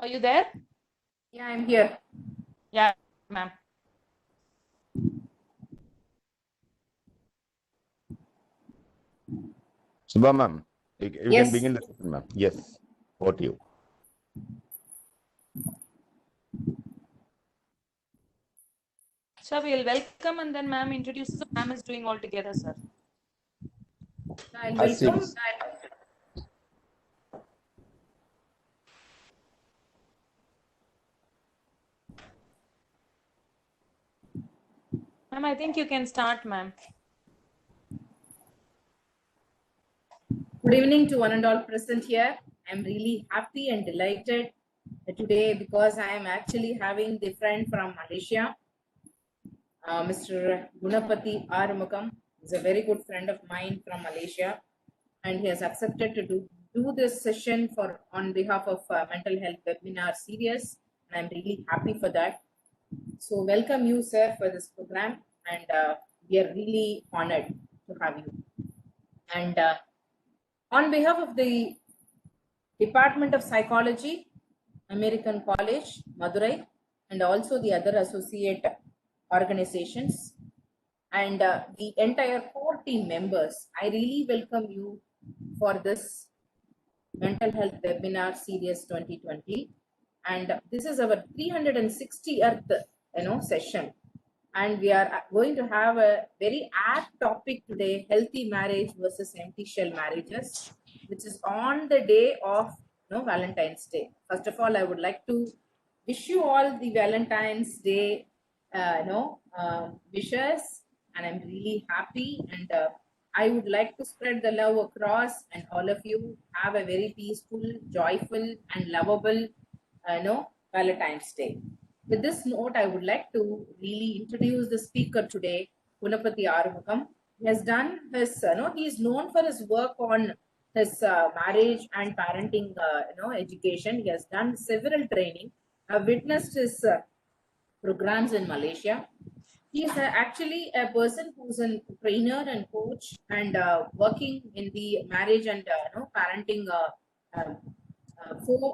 Are you there? Yeah, I'm here. Yeah, ma'am. Subha ma'am, you Yes. can begin the session, ma'am. Yes, over to you. Sir, we'll welcome and then ma'am introduces what ma'am is doing all together, sir. I'll As welcome. is. Ma'am, I think you can start, ma'am. Good evening to one and all present here. I'm really happy and delighted today because I am actually having the friend from Malaysia, Mr. Gunapati Arumugam. He's a very good friend of mine from Malaysia, and he has accepted to do this session for on behalf of Mental Health Webinar Series, and I'm really happy for that. So welcome you, sir, for this program, and we are really honored to have you. And on behalf of the Department of Psychology, American College, Madurai, and also the other associate organizations, and the entire core team members, I really welcome you for this Mental Health Webinar Series 2020. And this is our 360th session. And we are going to have a very apt topic today, healthy marriage versus empty shell marriages, which is on the day of Valentine's Day. First of all, I would like to wish you all the Valentine's Day wishes, and I'm really happy, and I would like to spread the love across, and all of you have a very peaceful, joyful, and lovable Valentine's Day. With this note, I would like to really introduce the speaker today, Gunapati Arumugam. He has done his, he is known for his work on his marriage and parenting, education. He has done several training. I've witnessed his programs in Malaysia. He is actually a person who's a trainer and coach, and working in the marriage and parenting um,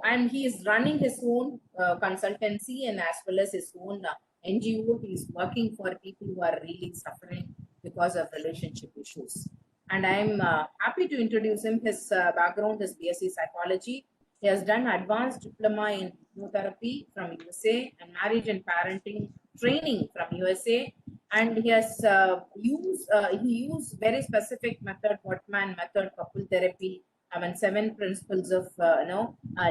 and he is running his own consultancy, and as well as his own NGO. He is working for people who are really suffering because of relationship issues. And I'm happy to introduce him. His background is BSc Psychology. He has done advanced diploma in hypnotherapy from USA and marriage and parenting training from USA. And he has used very specific method, Wortman method, couple therapy, 7 principles of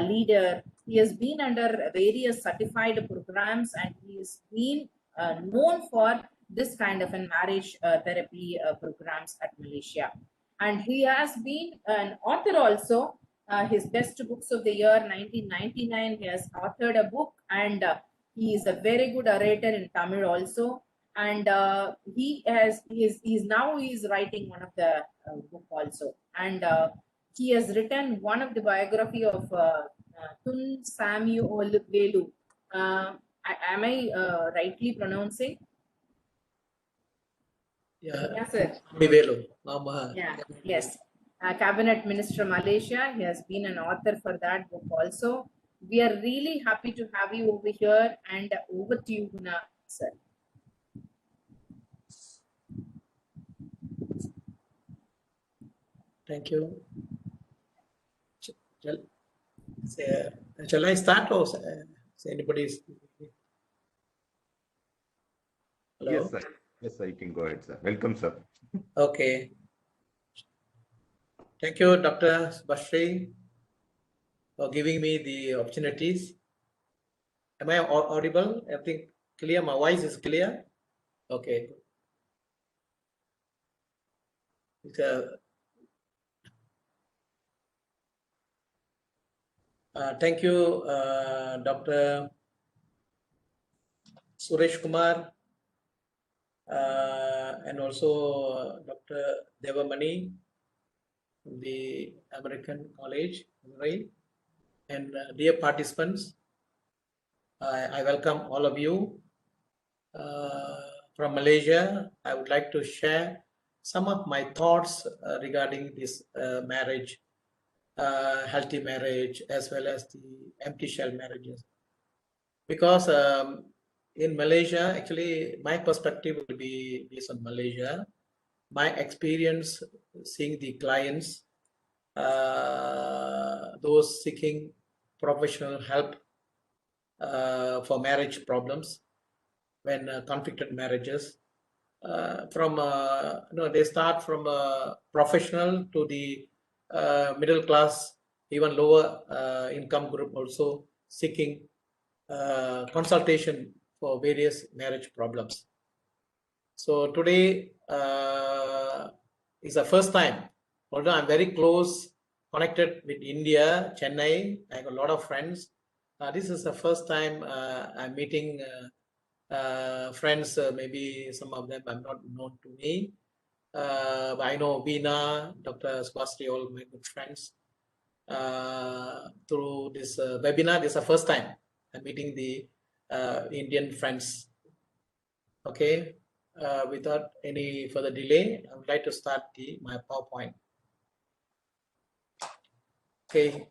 leader. He has been under various certified programs, and he has been known for this kind of a marriage therapy programs at Malaysia. And he has been an author also. His best books of the year 1999. He has authored a book, and he is a very good orator in Tamil also. And he is writing one of the book also. And he has written one of the biography of Tun Samuel Velu. Am I rightly pronouncing? Yeah. Yes, sir. Velu. Yeah. Yes. Cabinet Minister Malaysia. He has been an author for that book also. We are really happy to have you over here, and over to you, Guna, sir. Thank you. Shall I start, or say anybody? Hello? Yes, sir. Yes, sir. You can go ahead, sir. Welcome, sir. Okay. Thank you, Dr. Bashri, for giving me the opportunities. Am I audible? Everything clear? My voice is clear? Okay. Thank you, Dr. Suresh Kumar, and also Dr. Devamani from the American College, right? And dear participants, I welcome all of you. From Malaysia, I would like to share some of my thoughts regarding this marriage healthy marriage as well as the empty shell marriages. Because in Malaysia, actually, my perspective will be based on Malaysia. My experience seeing the clients, those seeking professional help for marriage problems when conflicted marriages, they start from professional to the middle class, even lower income group also seeking consultation for various marriage problems. So today is the first time, although I'm very close connected with India, Chennai, I have a lot of friends. This is the first time I'm meeting friends, maybe some of them are not known to me. But I know Veena, Dr. Swasti, all my good friends. Through this webinar, this is the first time I'm meeting the Indian friends. Okay, without any further delay, I would like to start my PowerPoint. Okay.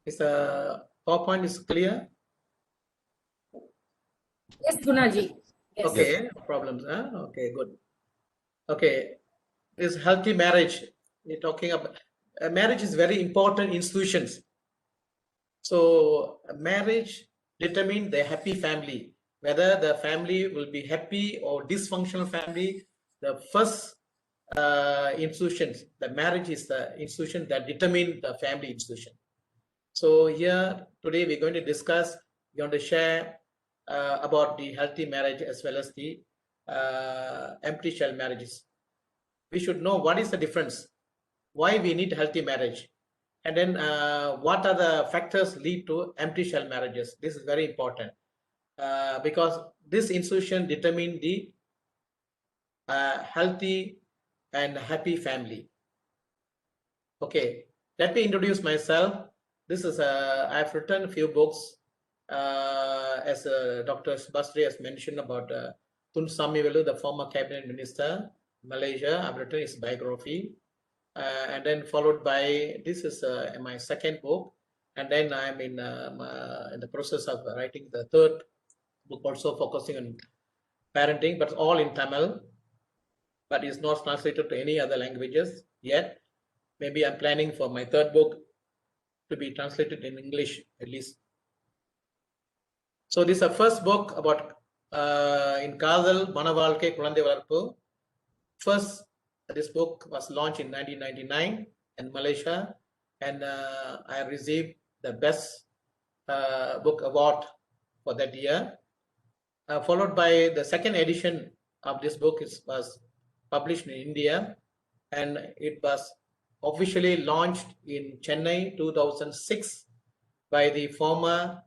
Is the PowerPoint is clear? Yes, Gunaji. Yes. Okay, no problems. Huh? Okay, good. Okay, this healthy marriage. We're talking about marriage is very important institutions. So marriage determines the happy family. Whether the family will be happy or dysfunctional family, the first institutions, the marriage is the institution that determine the family institution. So here today we're going to discuss, we're going to share about the healthy marriage as well as the empty shell marriages. We should know what is the difference, why we need healthy marriage, and then what are the factors lead to empty shell marriages. This is very important because this institution determine the healthy and happy family. Okay, let me introduce myself. This is I've written a few books as Dr. Subhasri has mentioned about Tun Samivelu, the former cabinet minister, Malaysia. I've written his biography. And then followed by, this is my second book. And then I'm in the process of writing the third book, also focusing on parenting, but all in Tamil, but it's not translated to any other languages yet. Maybe I'm planning for my third book to be translated in English at least. So this is the first book about in Kadhal Manavaalkai Kulandai Valarppu. First, this book was launched in 1999 in Malaysia, and I received the best book award for that year. Followed by the second edition of this book was published in India, and it was officially launched in Chennai 2006 by the former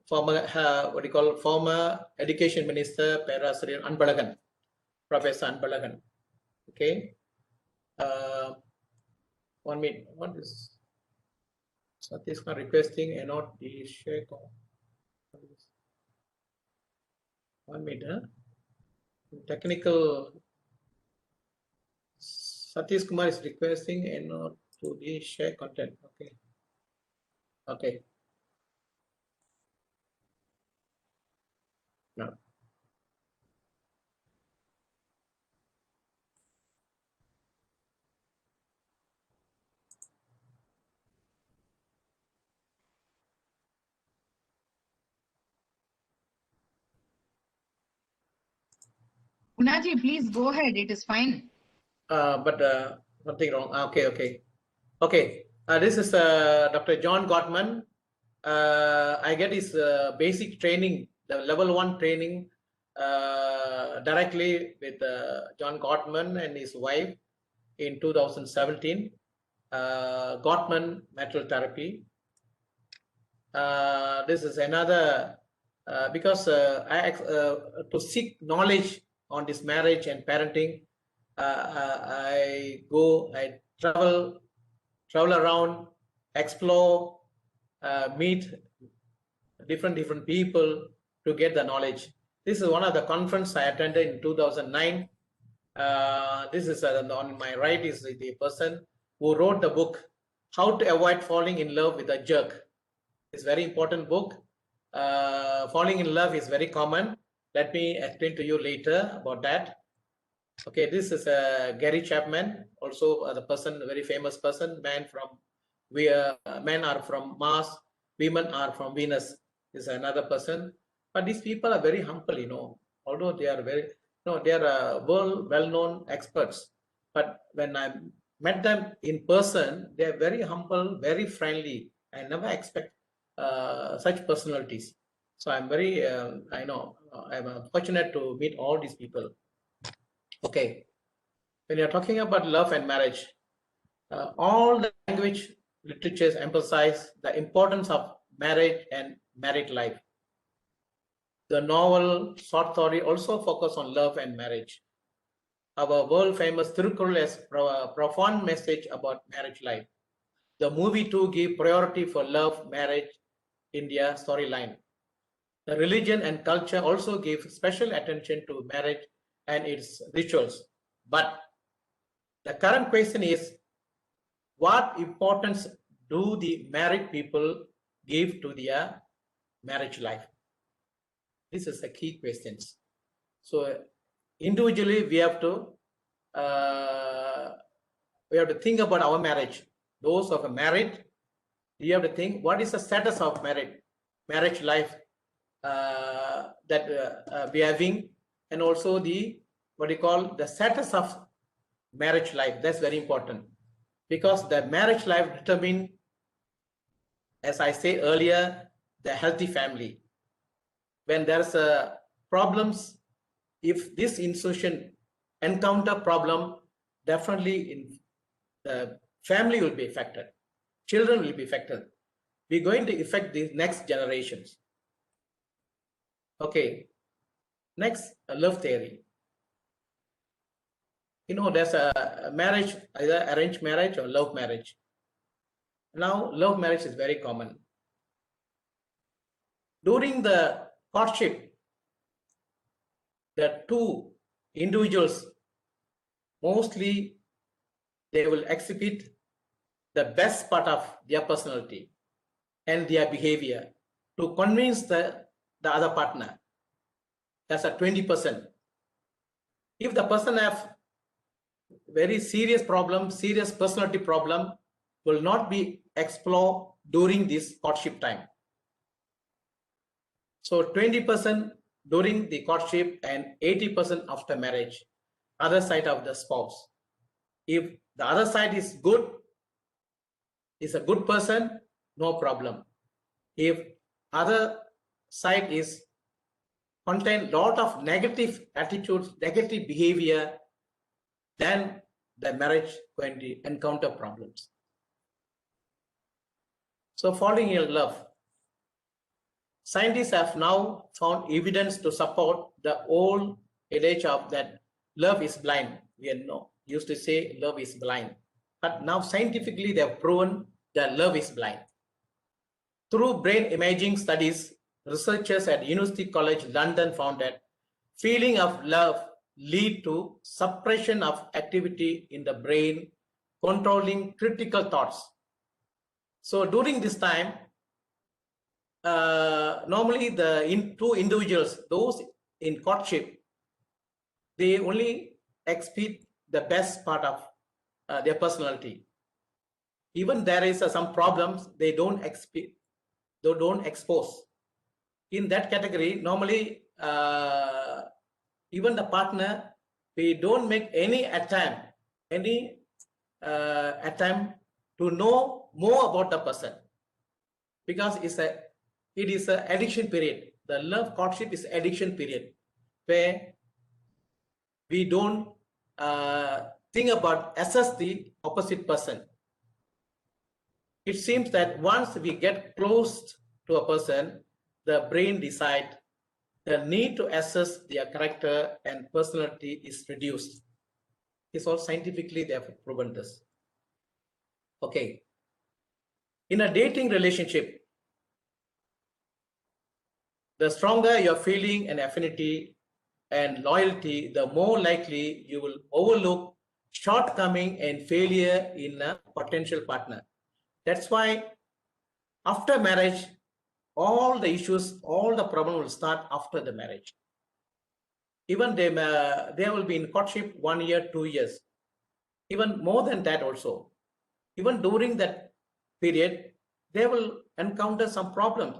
former education minister Perasariyar Anbalagan, Professor Anbalagan. Okay. 1 minute. What is Satish requesting and not the share? 1 minute. Huh? Technical. Satish Kumar is requesting and not to the share content. Okay. Okay. No. Gunaji, please go ahead. It is fine. But something wrong. Okay. This is Dr. John Gottman. I get his basic training, the level 1 training directly with John Gottman and his wife in 2017. Gottman Material Therapy. This is another because I to seek knowledge on this marriage and parenting. I travel around, explore, meet different people to get the knowledge. This is one of the conference I attended in 2009. This is on my right is the person who wrote the book, How to Avoid Falling in Love with a Jerk. It's a very important book. Falling in love is very common. Let me explain to you later about that. Okay, this is Gary Chapman, also the person, very famous person. Men are from Mars, women are from Venus. Is another person, but these people are very humble, you know. Although they are they are world well-known experts, but when I met them in person, they are very humble, very friendly. I never expect such personalities. So I'm very, I'm fortunate to meet all these people. Okay, when you're talking about love and marriage, all the language literatures emphasize the importance of marriage and married life. The novel, short story also focus on love and marriage. Our world famous Thirukkural has a profound message about marriage life. The movie too give priority for love, marriage, India storyline. The religion and culture also give special attention to marriage and its rituals. But the current question is, what importance do the married people give to their marriage life? This is a key question. So individually, we have to think about our marriage. Those who are married, you have to think what is the status of marriage life that we are having, and also the the status of marriage life. That's very important, because the marriage life determines, as I said earlier, the healthy family. When there's problems, if this institution encounter problem, definitely in the family will be affected, children will be affected. We're going to affect the next generations. Okay, next, love theory. You know, there's a marriage, either arranged marriage or love marriage. Now, love marriage is very common. During the courtship, the two individuals, mostly they will exhibit the best part of their personality and their behavior to convince the other partner. That's a 20%. If the person have very serious problem, serious personality problem, will not be explored during this courtship time. So 20% during the courtship and 80% after marriage, other side of the spouse. If the other side is good, is a good person, no problem. If other side is contain lot of negative attitudes, negative behavior, then the marriage going to encounter problems. So falling in love. Scientists have now found evidence to support the old adage of that love is blind. We used to say love is blind. But now scientifically they have proven that love is blind. Through brain imaging studies, researchers at University College London found that feeling of love lead to suppression of activity in the brain, controlling critical thoughts. So during this time, normally the two individuals, those in courtship, they only exhibit the best part of their personality. Even there is some problems, they don't expose. In that category, normally even the partner, we don't make any attempt to know more about the person, because it is an addiction period. The love courtship is addiction period, where we don't think about assess the opposite person. It seems that once we get close to a person, the brain decide the need to assess their character and personality is reduced. This all scientifically they have proven this. Okay. In a dating relationship, the stronger your feeling and affinity and loyalty, the more likely you will overlook shortcoming and failure in a potential partner. That's why after marriage, all the issues, all the problem will start after the marriage. Even they will be in courtship 1 year, 2 years, even more than that also. Even during that period, they will encounter some problems,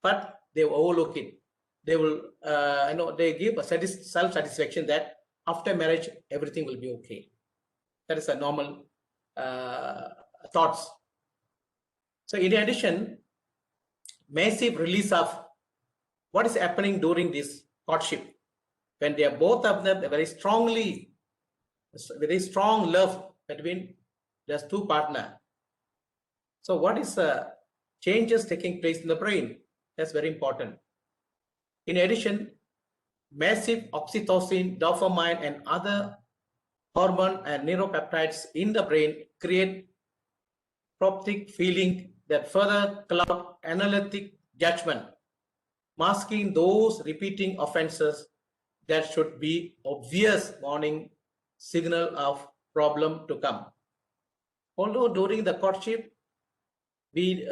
but they overlook it. They will, they give a self-satisfaction that after marriage, everything will be okay. That is a normal thoughts. So in addition, massive release of what is happening during this courtship, when they are both of them very strong love between there's two partners. So what is changes taking place in the brain? That's very important. In addition, massive oxytocin, dopamine, and other hormone and neuropeptides in the brain create proptic feeling that further cloud analytic judgment, masking those repeating offenses that should be obvious warning signal of problem to come. Although during the courtship, we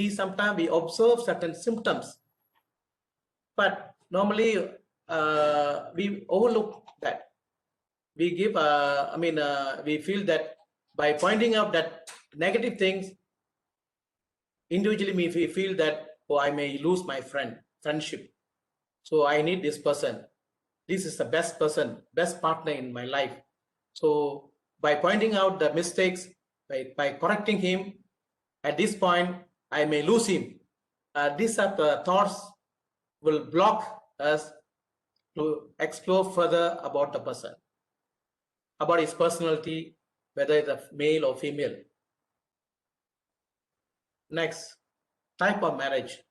sometimes we observe certain symptoms, but normally we overlook that. We give, we feel that by pointing out that negative things, individually we feel that, oh, I may lose my friendship. So I need this person. This is the best person, best partner in my life. So by pointing out the mistakes, by correcting him, at this point, I may lose him. These are the thoughts will block us to explore further about the person, about his personality, whether it's a male or female. Next, type of marriage.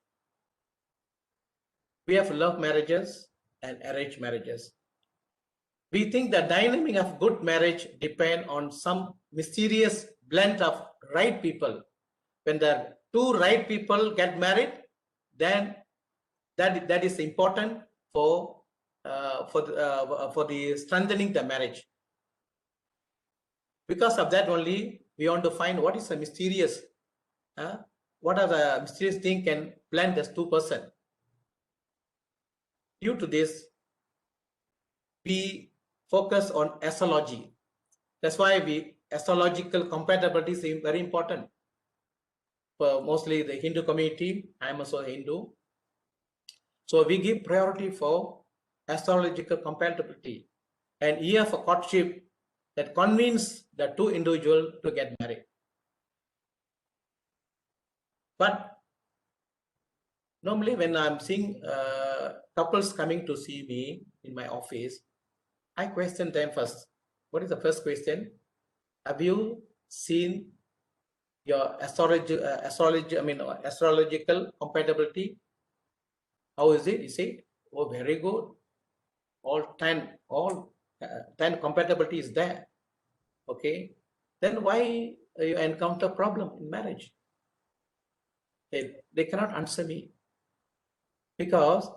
We have love marriages and arranged marriages. We think the dynamic of good marriage depend on some mysterious blend of right people. When the two right people get married, then that is important for the strengthening the marriage. Because of that only, we want to find what is the mysterious, what are the mysterious thing can blend these two person. Due to this, we focus on astrology. That's why astrological compatibility is very important. For mostly the Hindu community, I am also Hindu. So we give priority for astrological compatibility and year for courtship that convince the two individuals to get married. But normally when I'm seeing couples coming to see me in my office, I question them first. What is the first question? Have you seen your astrological compatibility? How is it? You say, oh, very good. All 10 compatibility is there. Okay. Then why you encounter problem in marriage? They cannot answer me. Because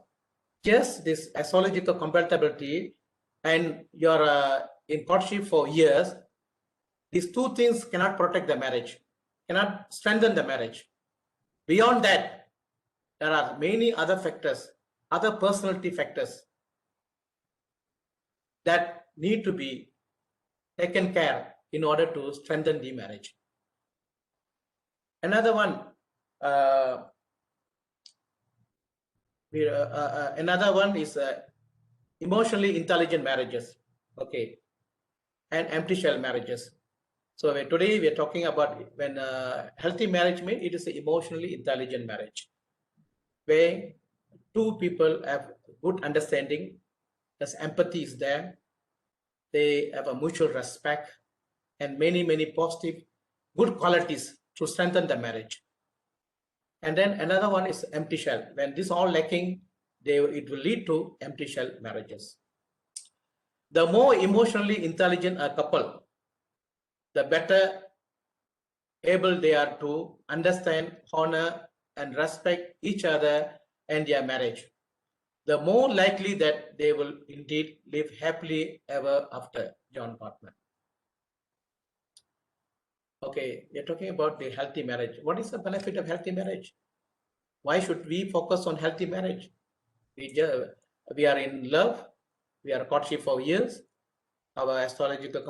just this astrological compatibility and you're in courtship for years, these two things cannot protect the marriage, cannot strengthen the marriage. Beyond that, there are many other factors, other personality factors that need to be taken care in order to strengthen the marriage. Another one, is emotionally intelligent marriages, okay, and empty shell marriages. So today we are talking about when healthy marriage means it is an emotionally intelligent marriage, where two people have good understanding, there's empathy is there, they have a mutual respect, and many positive, good qualities to strengthen the marriage. And then another one is empty shell. When this all lacking, it will lead to empty shell marriages. The more emotionally intelligent a couple, the better able they are to understand, honor, and respect each other and their marriage. The more likely that they will indeed live happily ever after. John Gottman. Okay, we are talking about the healthy marriage. What is the benefit of healthy marriage? Why should we focus on healthy marriage? We are in love, we are courtship for years, our astrological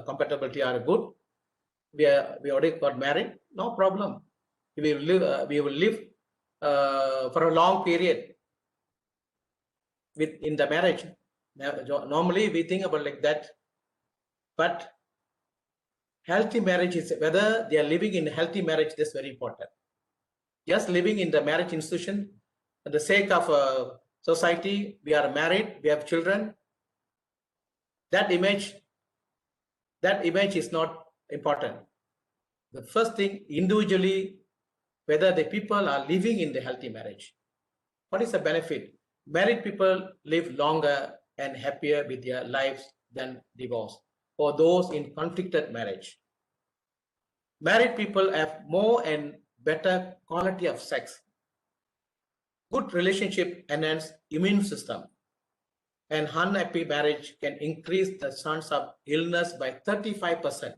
compatibility are good, we already got married, no problem. We will live for a long period in the marriage. Normally we think about like that, but healthy marriage is whether they are living in healthy marriage. That's very important. Just living in the marriage institution for the sake of society, we are married, we have children. That image is not important. The first thing, individually, whether the people are living in the healthy marriage. What is the benefit? Married people live longer and happier with their lives than divorced, for those in conflicted marriage. Married people have more and better quality of sex. Good relationship enhance immune system, and unhappy marriage can increase the chance of illness by 35%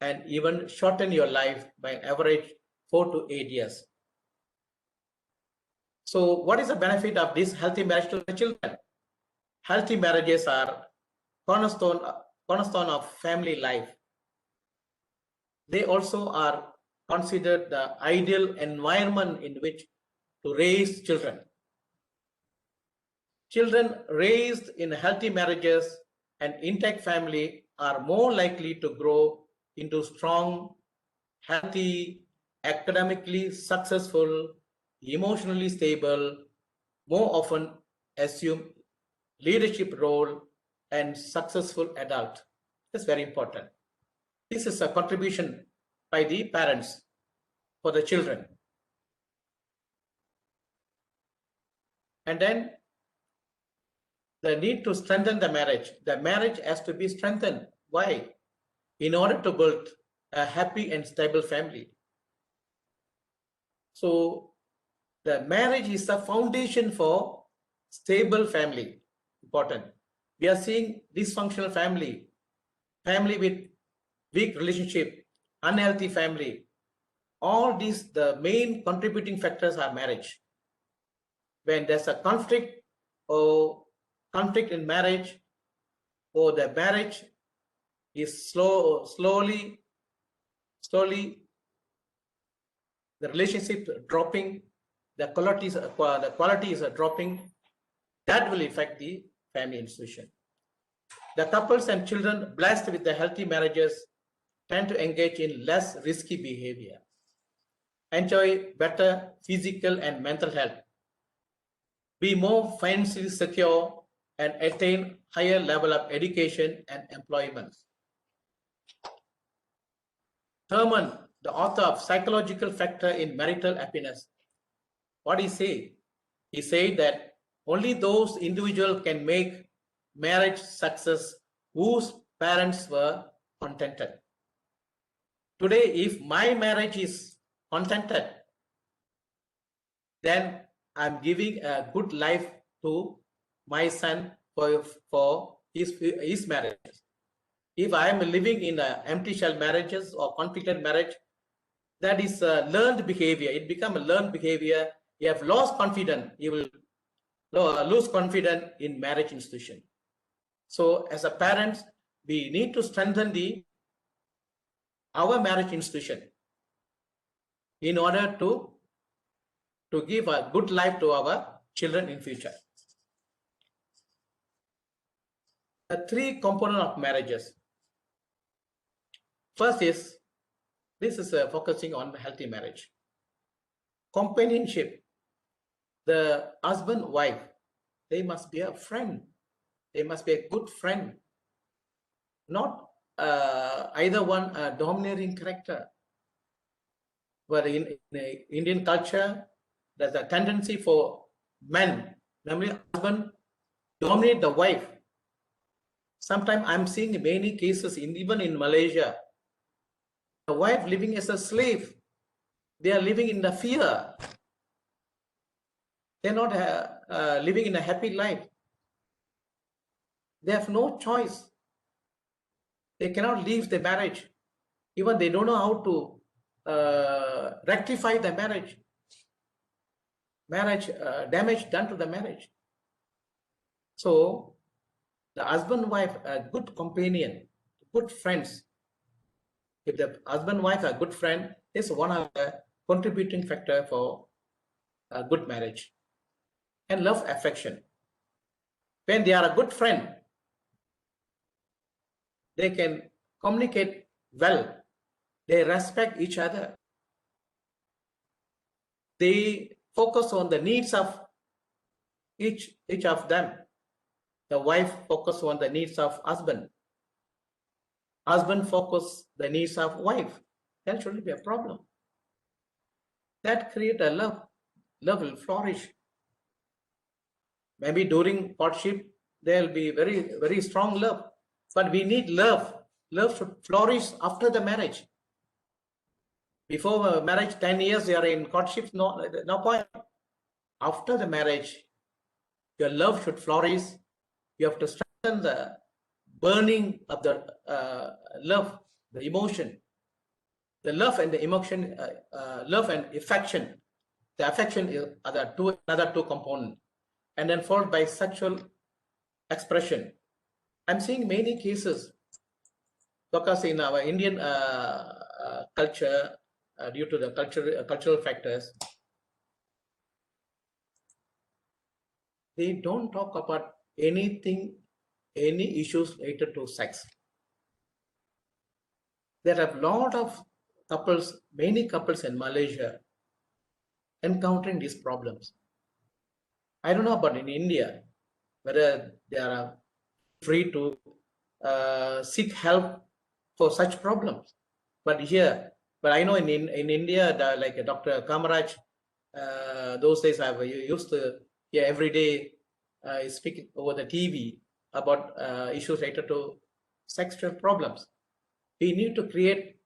and even shorten your life by an average 4 to 8 years. So what is the benefit of this healthy marriage to the children? Healthy marriages are cornerstone of family life. They also are considered the ideal environment in which to raise children. Children raised in healthy marriages and intact family are more likely to grow into strong, healthy, academically successful, emotionally stable, more often assume leadership role and successful adult. That's very important. This is a contribution by the parents for the children. And then the need to strengthen the marriage. The marriage has to be strengthened. Why? In order to build a happy and stable family. So the marriage is the foundation for stable family. Important. We are seeing dysfunctional family with weak relationship, unhealthy family. All these, the main contributing factors are marriage. When there's a conflict in marriage, or the marriage is slowly the relationship dropping, the quality is dropping, that will affect the family institution. The couples and children blessed with the healthy marriages tend to engage in less risky behavior, enjoy better physical and mental health, be more financially secure, and attain higher level of education and employment. Thurman, the author of Psychological Factor in Marital Happiness, what he say? He said that only those individuals can make marriage success whose parents were contented. Today, if my marriage is contented, then I'm giving a good life to my son for his marriage. If I am living in empty shell marriages or conflicted marriage, that is a learned behavior. It becomes a learned behavior. You have lost confidence. You will lose confidence in marriage institution. So as a parents, we need to strengthen our marriage institution in order to give a good life to our children in future. The three components of marriages. First is, this is focusing on healthy marriage. Companionship. The husband, wife, they must be a friend. They must be a good friend. Not either one a domineering character. But in Indian culture, there's a tendency for men, namely husband, dominate the wife. Sometimes I'm seeing many cases even in Malaysia. The wife living as a slave. They are living in the fear. They're not living in a happy life. They have no choice. They cannot leave the marriage. Even they don't know how to rectify the marriage. Damage done to the marriage. So the husband wife a good companion, good friends. If the husband wife are good friend, is one of the contributing factor for a good marriage. And love, affection. When they are a good friend, they can communicate well. They respect each other. They focus on the needs of each of them. The wife focus on the needs of husband. Husband focus the needs of wife. That shouldn't be a problem. That create a love. Love will flourish. Maybe during courtship, there will be very, very strong love. But we need love. Love should flourish after the marriage. Before marriage, 10 years, you are in courtship, no point. After the marriage, your love should flourish. You have to strengthen the burning of the love, the emotion. The love and the emotion, love and affection. The affection is another two components. And then followed by sexual expression. I'm seeing many cases because in our Indian culture, due to the cultural factors, they don't talk about anything, any issues related to sex. There are a lot of couples, many couples in Malaysia encountering these problems. I don't know about in India, whether they are free to seek help for such problems. But I know in India, like Dr. Kamaraj, those days I used to hear every day speak over the TV about issues related to sexual problems. We need to create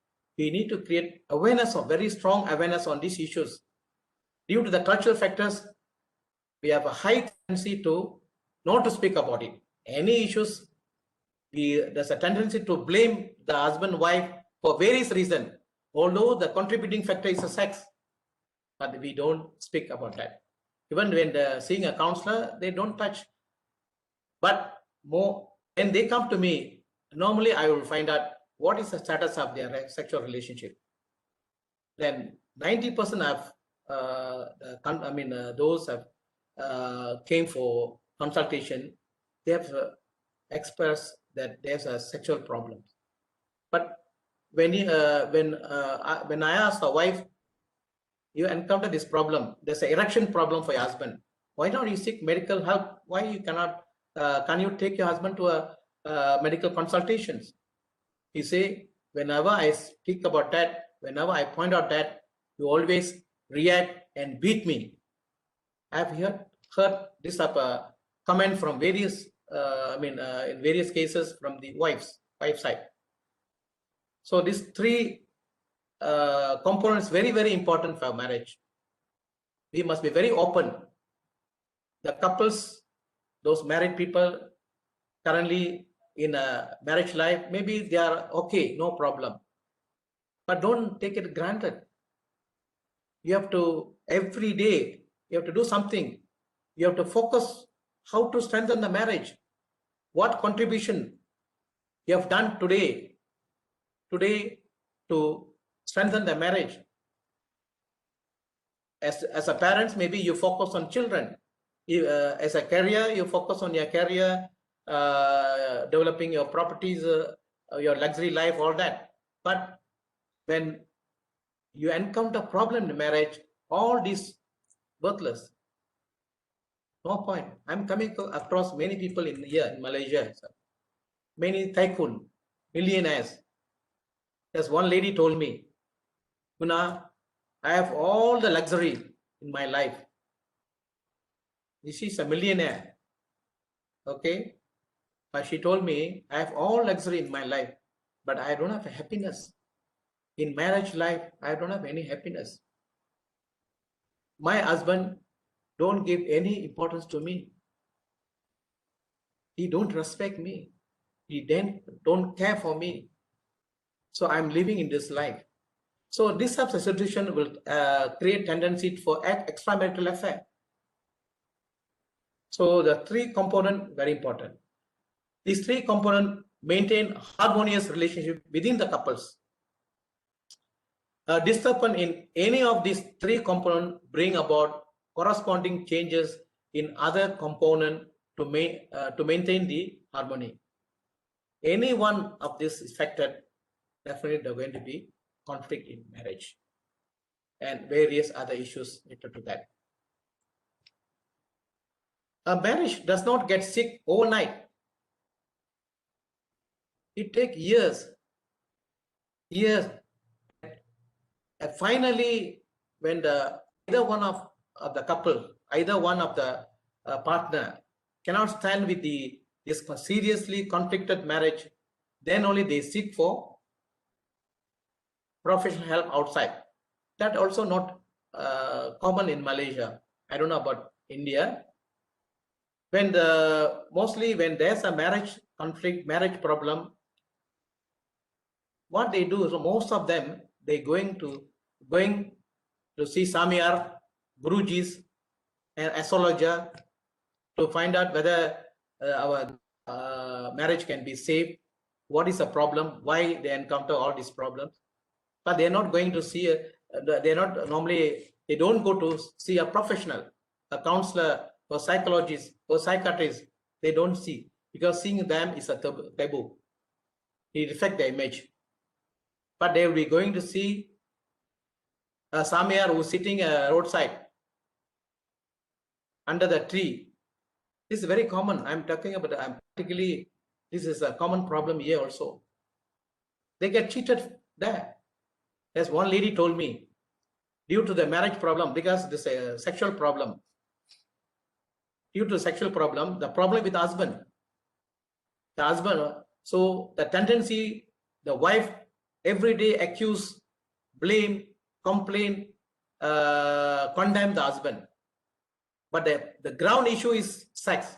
awareness, very strong awareness on these issues. Due to the cultural factors, we have a high tendency to not to speak about it. Any issues, there's a tendency to blame the husband, wife for various reasons, although the contributing factor is a sex, but we don't speak about that. Even when they're seeing a counselor, they don't touch. But when they come to me, normally I will find out what is the status of their sexual relationship. Then 90% of those have came for consultation, they have expressed that there's a sexual problem. But when I ask the wife, you encounter this problem, there's an erection problem for your husband. Why don't you seek medical help? Why you cannot? Can you take your husband to a medical consultations? You say, whenever I speak about that, whenever I point out that, you always react and beat me. I've heard this type of comment from various, in various cases from the wife side. So these three components very, very important for marriage. We must be very open. The couples, those married people currently in a marriage life, maybe they are okay, no problem. But don't take it granted. You have to, every day, you have to do something. You have to focus how to strengthen the marriage. What contribution you have done today to strengthen the marriage. As a parent, maybe you focus on children. As a career, you focus on your career, developing your properties, your luxury life, all that. But when you encounter problem in marriage, all these worthless. No point. I'm coming across many people in Malaysia. Many tycoon, millionaires. There's one lady told me, Guna, I have all the luxury in my life. She's a millionaire. Okay. But she told me, I have all luxury in my life, but I don't have happiness. In marriage life, I don't have any happiness. My husband don't give any importance to me. He don't respect me. He don't care for me. So I'm living in this life. So this type of situation will create tendency for extramarital affair. So the three component very important. These three components maintain harmonious relationship within the couples. Disturbance in any of these three components bring about corresponding changes in other component to maintain the harmony. Any one of this is affected, definitely there are going to be conflict in marriage and various other issues related to that. A marriage does not get sick overnight. It takes years. And finally, when either one of the couple, either one of the partner cannot stand with this seriously conflicted marriage, then only they seek for professional help outside. That also not common in Malaysia. I don't know about India. Mostly when there's a marriage conflict, marriage problem, what they do is most of them they going to see Samyar, Gurujis, and astrologer to find out whether our marriage can be saved. What is the problem? Why they encounter all these problems? But they're not going to see. They're not normally. They don't go to see a professional, a counselor, or psychologist, or psychiatrist. They don't see because seeing them is a taboo. It affects their image. But they will be going to see a Samyar who's sitting roadside under the tree. This is very common. I'm talking about, particularly, this is a common problem here also. They get cheated there. As one lady told me, due to the marriage problem, because this sexual problem, due to sexual problem, the problem with the husband, so the tendency, the wife every day accuse, blame, complain, condemn the husband. But the ground issue is sex.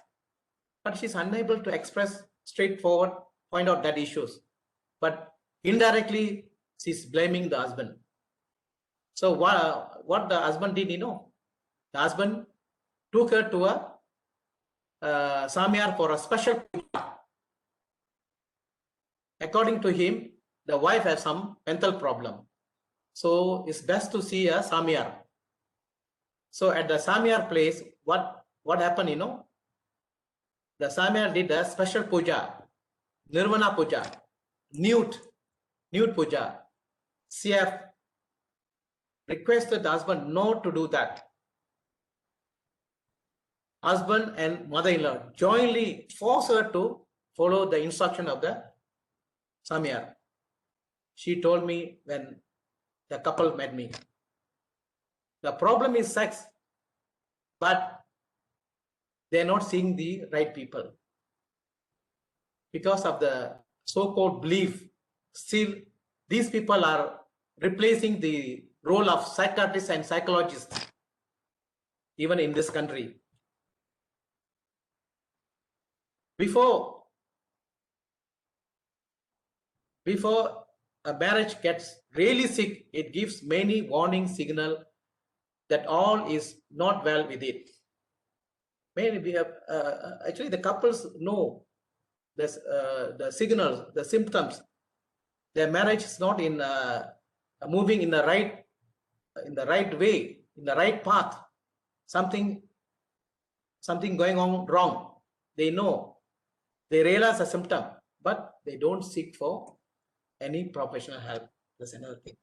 But she's unable to express straightforward, point out that issues. But indirectly, she's blaming the husband. So what the husband did, the husband took her to a Samyar for a special. According to him, the wife has some mental problem. So it's best to see a Samyar. So at the Samyar place, what happened, the Samyar did a special puja, Nirvana puja, nude puja. CF requested the husband not to do that. Husband and mother-in-law jointly forced her to follow the instruction of the Samyar. She told me when the couple met me. The problem is sex, but they're not seeing the right people. Because of the so-called belief, still these people are replacing the role of psychiatrists and psychologists, even in this country. Before a marriage gets really sick, it gives many warning signals that all is not well with it. Maybe we have, actually the couples know this, the signals, the symptoms. Their marriage is not in moving in the right way, in the right path. Something going on wrong. They know, they realize a symptom, but they don't seek for any professional help. That's another thing.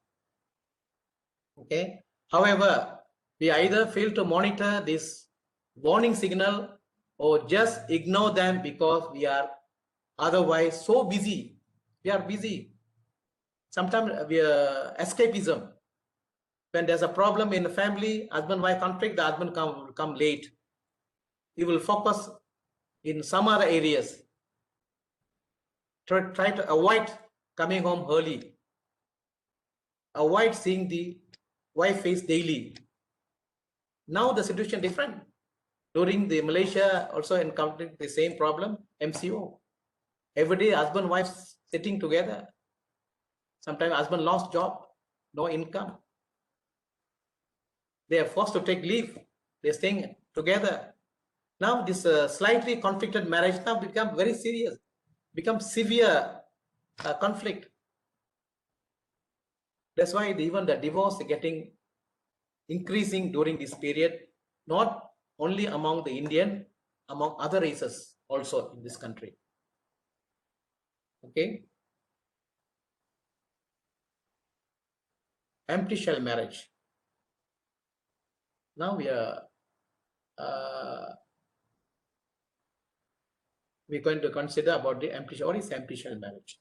Okay. However, we either fail to monitor this warning signal or just ignore them because we are otherwise so busy. We are busy. Sometimes we are escapism. When there's a problem in the family, husband-wife conflict, the husband will come late. He will focus in some other areas. try to avoid coming home early, avoid seeing the wife face daily. Now the situation different. During the Malaysia also encountered the same problem, MCO. Every day husband wife sitting together. Sometimes husband lost job, no income. They are forced to take leave. They're staying together. Now this slightly conflicted marriage now become very serious, become severe conflict. That's why even the divorce getting increasing during this period, not only among the Indian, among other races also in this country. Okay. Empty shell marriage. Now we're going to consider about the empty shell. What is empty shell marriage?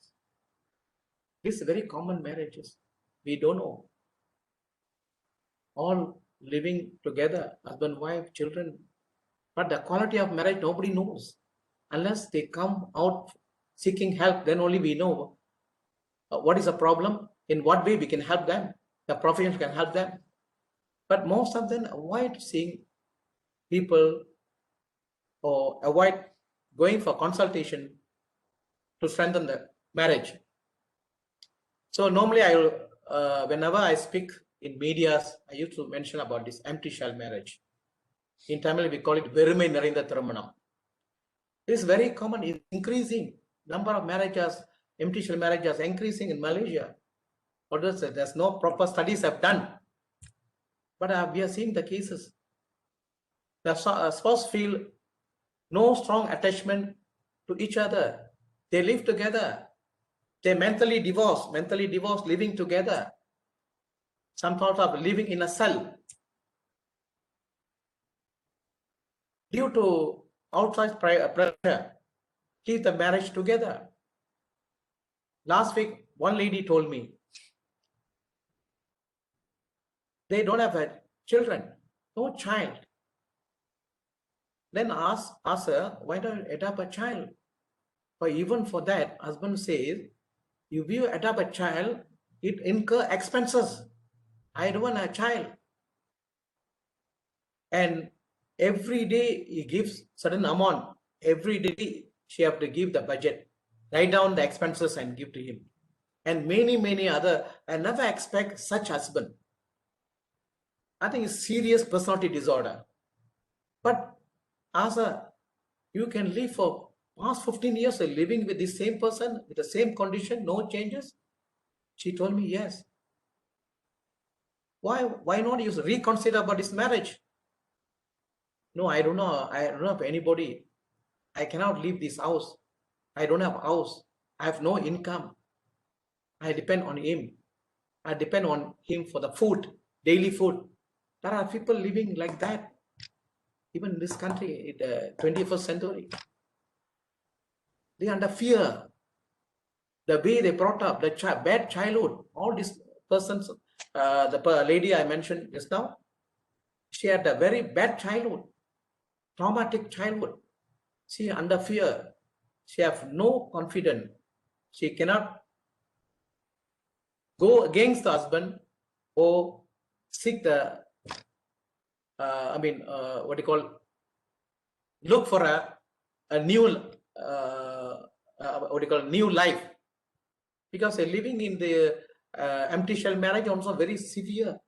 These very common marriages. We don't know. All living together, husband, wife, children. But the quality of marriage, nobody knows. Unless they come out seeking help, then only we know what is the problem, in what way we can help them, the professionals can help them. But most of them avoid seeing people or avoid going for consultation to strengthen the marriage. So normally whenever I speak in medias, I used to mention about this empty shell marriage. In Tamil, we call it Verumai Narainda Thirumanam. It is very common, it's increasing. Number of marriages, empty shell marriages increasing in Malaysia. Although there's no proper studies have done. But we are seeing the cases. The spouse feel no strong attachment to each other. They live together. They mentally divorced, living together. Some sort of living in a cell. Due to outside pressure, keep the marriage together. Last week, one lady told me, they don't have children, no child. Then ask her, why don't you adopt a child? But even for that, husband says, if you adopt a child, it incur expenses. I don't want a child. And every day he gives certain amount. Every day she have to give the budget, write down the expenses and give to him. And many other. I never expect such husband. I think it's serious personality disorder. But as you can live for past 15 years living with the same person, with the same condition, no changes? She told me yes. Why not you reconsider about this marriage? No, I don't know. I don't have anybody. I cannot leave this house. I don't have a house. I have no income. I depend on him. I depend on him for the food, daily food. There are people living like that. Even in this country, in the 21st century. They are under fear. The way they brought up, the bad childhood, all these persons, the lady I mentioned just now, she had a very bad childhood, traumatic childhood. She under fear. She has no confidence. She cannot go against the husband or seek the, what do you call, look for a new, new life. Because living in the empty shell marriage also very severe,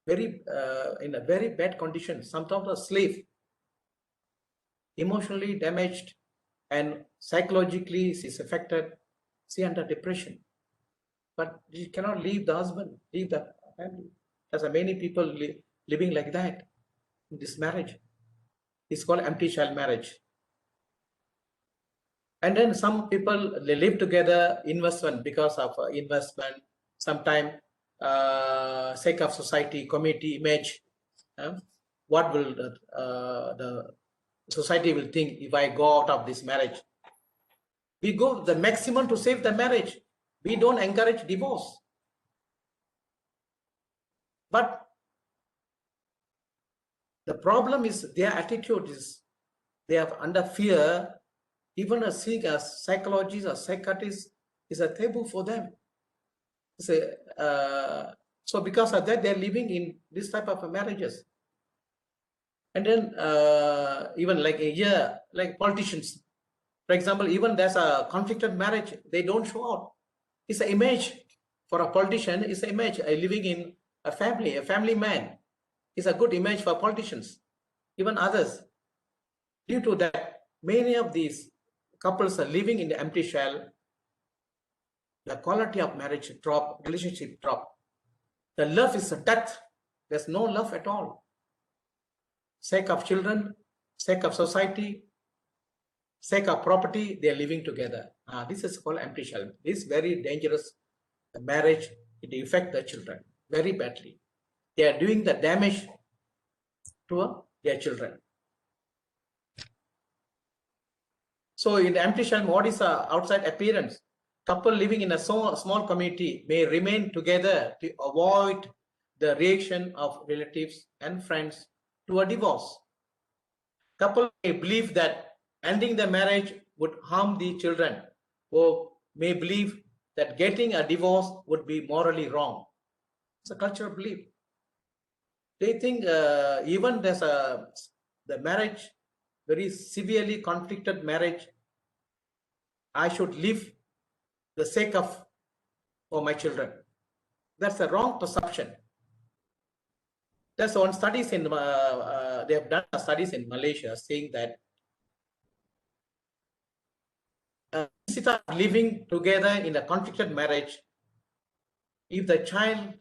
very in a very bad condition. Sometimes a slave, emotionally damaged, and psychologically she's affected. She under depression, but she cannot leave the husband, leave the family. There's many people living like that in this marriage. It's called empty shell marriage. And then some people, they live together, investment, because of investment, sometimes sake of society, community image. What will the society will think if I go out of this marriage? We go the maximum to save the marriage. We don't encourage divorce. But the problem is their attitude is they are under fear even seeing a psychologist or psychiatrist is a taboo for them. So because of that, they're living in this type of marriages. And then even like a year, like politicians, for example, even there's a conflicted marriage, they don't show out. It's an image for a politician. It's an image living in a family man. It's a good image for politicians, even others. Due to that, many of these couples are living in the empty shell. The quality of marriage drop, relationship drop. The love is a death. There's no love at all. Sake of children, sake of society, sake of property, they are living together. This is called empty shell. This is very dangerous marriage. It affects the children very badly. They are doing the damage to their children. So in the empty shell, what is the outside appearance? Couple living in a small community may remain together to avoid the reaction of relatives and friends to a divorce. Couple may believe that ending the marriage would harm the children, or may believe that getting a divorce would be morally wrong. It's a cultural belief. They think even there's the marriage, very severely conflicted marriage, I should live the sake of for my children. That's a wrong perception. There's one studies in they have done studies in Malaysia saying that instead of living together in a conflicted marriage, if the child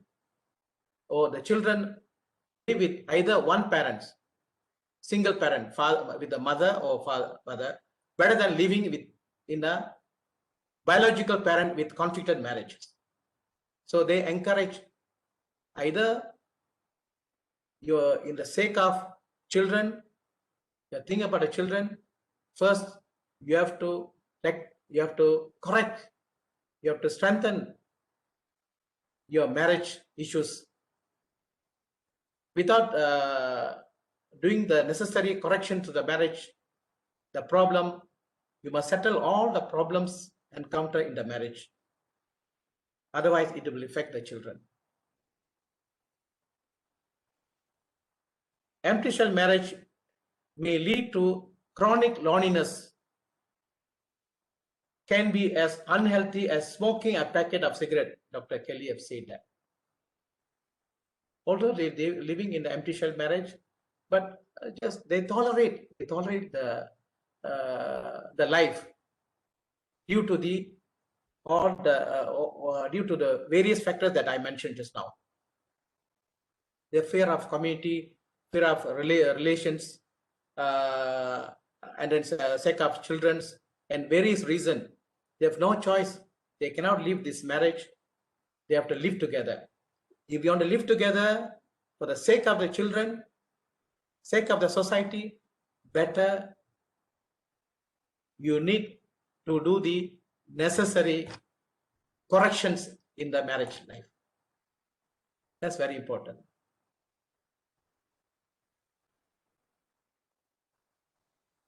or the children live with either one parent, single parent, father, with the mother or father, better than living with in a biological parent with conflicted marriages. So they encourage either you're in the sake of children, you think about the children, first you have to correct, you have to strengthen your marriage issues. Without doing the necessary correction to the marriage, the problem, you must settle all the problems encountered in the marriage. Otherwise, it will affect the children. Empty shell marriage may lead to chronic loneliness, can be as unhealthy as smoking a packet of cigarette. Dr. Kelly have said that. Although they're living in the empty shell marriage, but just they tolerate the life due to the due to the various factors that I mentioned just now. The fear of community, fear of relations, and then sake of children, and various reasons. They have no choice. They cannot leave this marriage. They have to live together. If you want to live together for the sake of the children, sake of the society, better you need to do the necessary corrections in the marriage life. That's very important.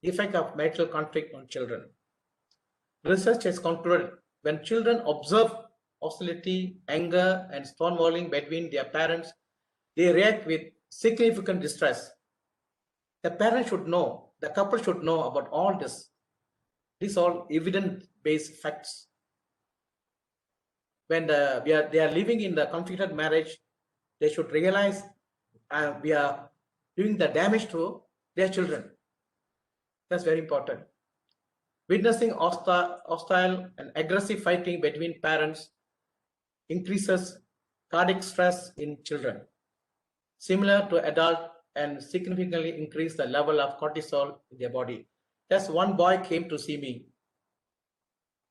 Effect of marital conflict on children. Research has concluded when children observe hostility, anger, and stonewalling between their parents, they react with significant distress. The parent should know, the couple should know about all this. These are all evidence-based facts. When they are living in the conflicted marriage, they should realize we are doing the damage to their children. That's very important. Witnessing hostile and aggressive fighting between parents increases cardiac stress in children, similar to adult, and significantly increase the level of cortisol in their body. That's one boy came to see me.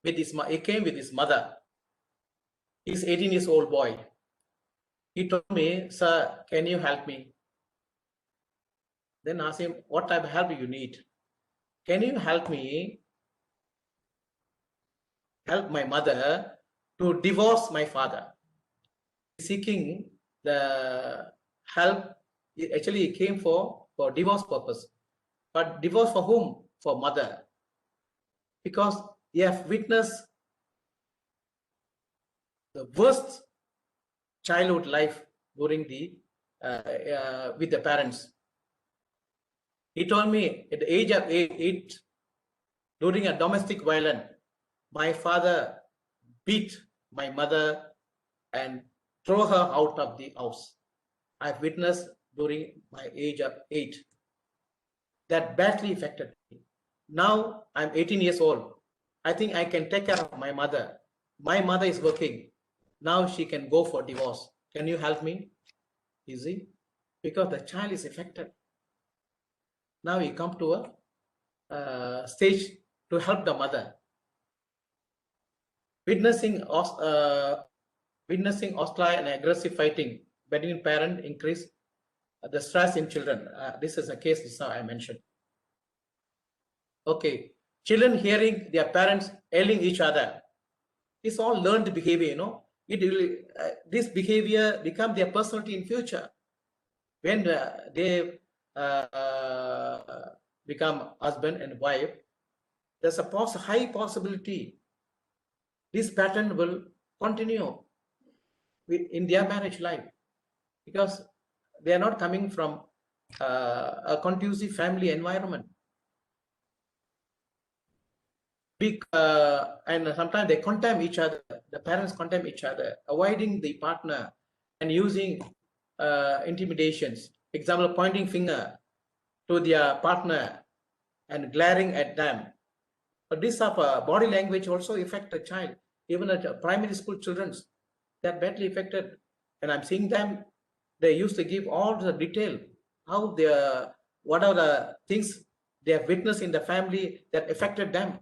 He came with his mother. He's 18 years old boy. He told me, "Sir, can you help me?" Then I asked him, "What type of help do you need?" "Can you help me help my mother to divorce my father?" Seeking the help, actually he came for divorce purpose. But divorce for whom? For mother. because you have witnessed the worst childhood life during the with the parents. He told me at the age of 8, during a domestic violence, my father beat my mother and throw her out of the house. I've witnessed during my age of 8. That badly affected me. Now I'm 18 years old. I think I can take care of my mother. My mother is working. Now she can go for divorce. Can you help me? You see? Because the child is affected. Now you come to a stage to help the mother. Witnessing hostile and aggressive fighting between parents increase the stress in children. This is a case just now I mentioned. Okay, children hearing their parents yelling each other. It's all learned behavior, you know. It will, this behavior become their personality in future. When they become husband and wife, there's a high possibility this pattern will continue in their marriage life, because they are not coming from a conducive family environment. And sometimes they condemn each other, the parents condemn each other, avoiding the partner and using intimidations. Example, pointing finger to their partner and glaring at them. But this of body language also affect the child. Even at primary school children, they're badly affected. And I'm seeing them, they used to give all the detail, how they, what are the things they have witnessed in the family that affected them.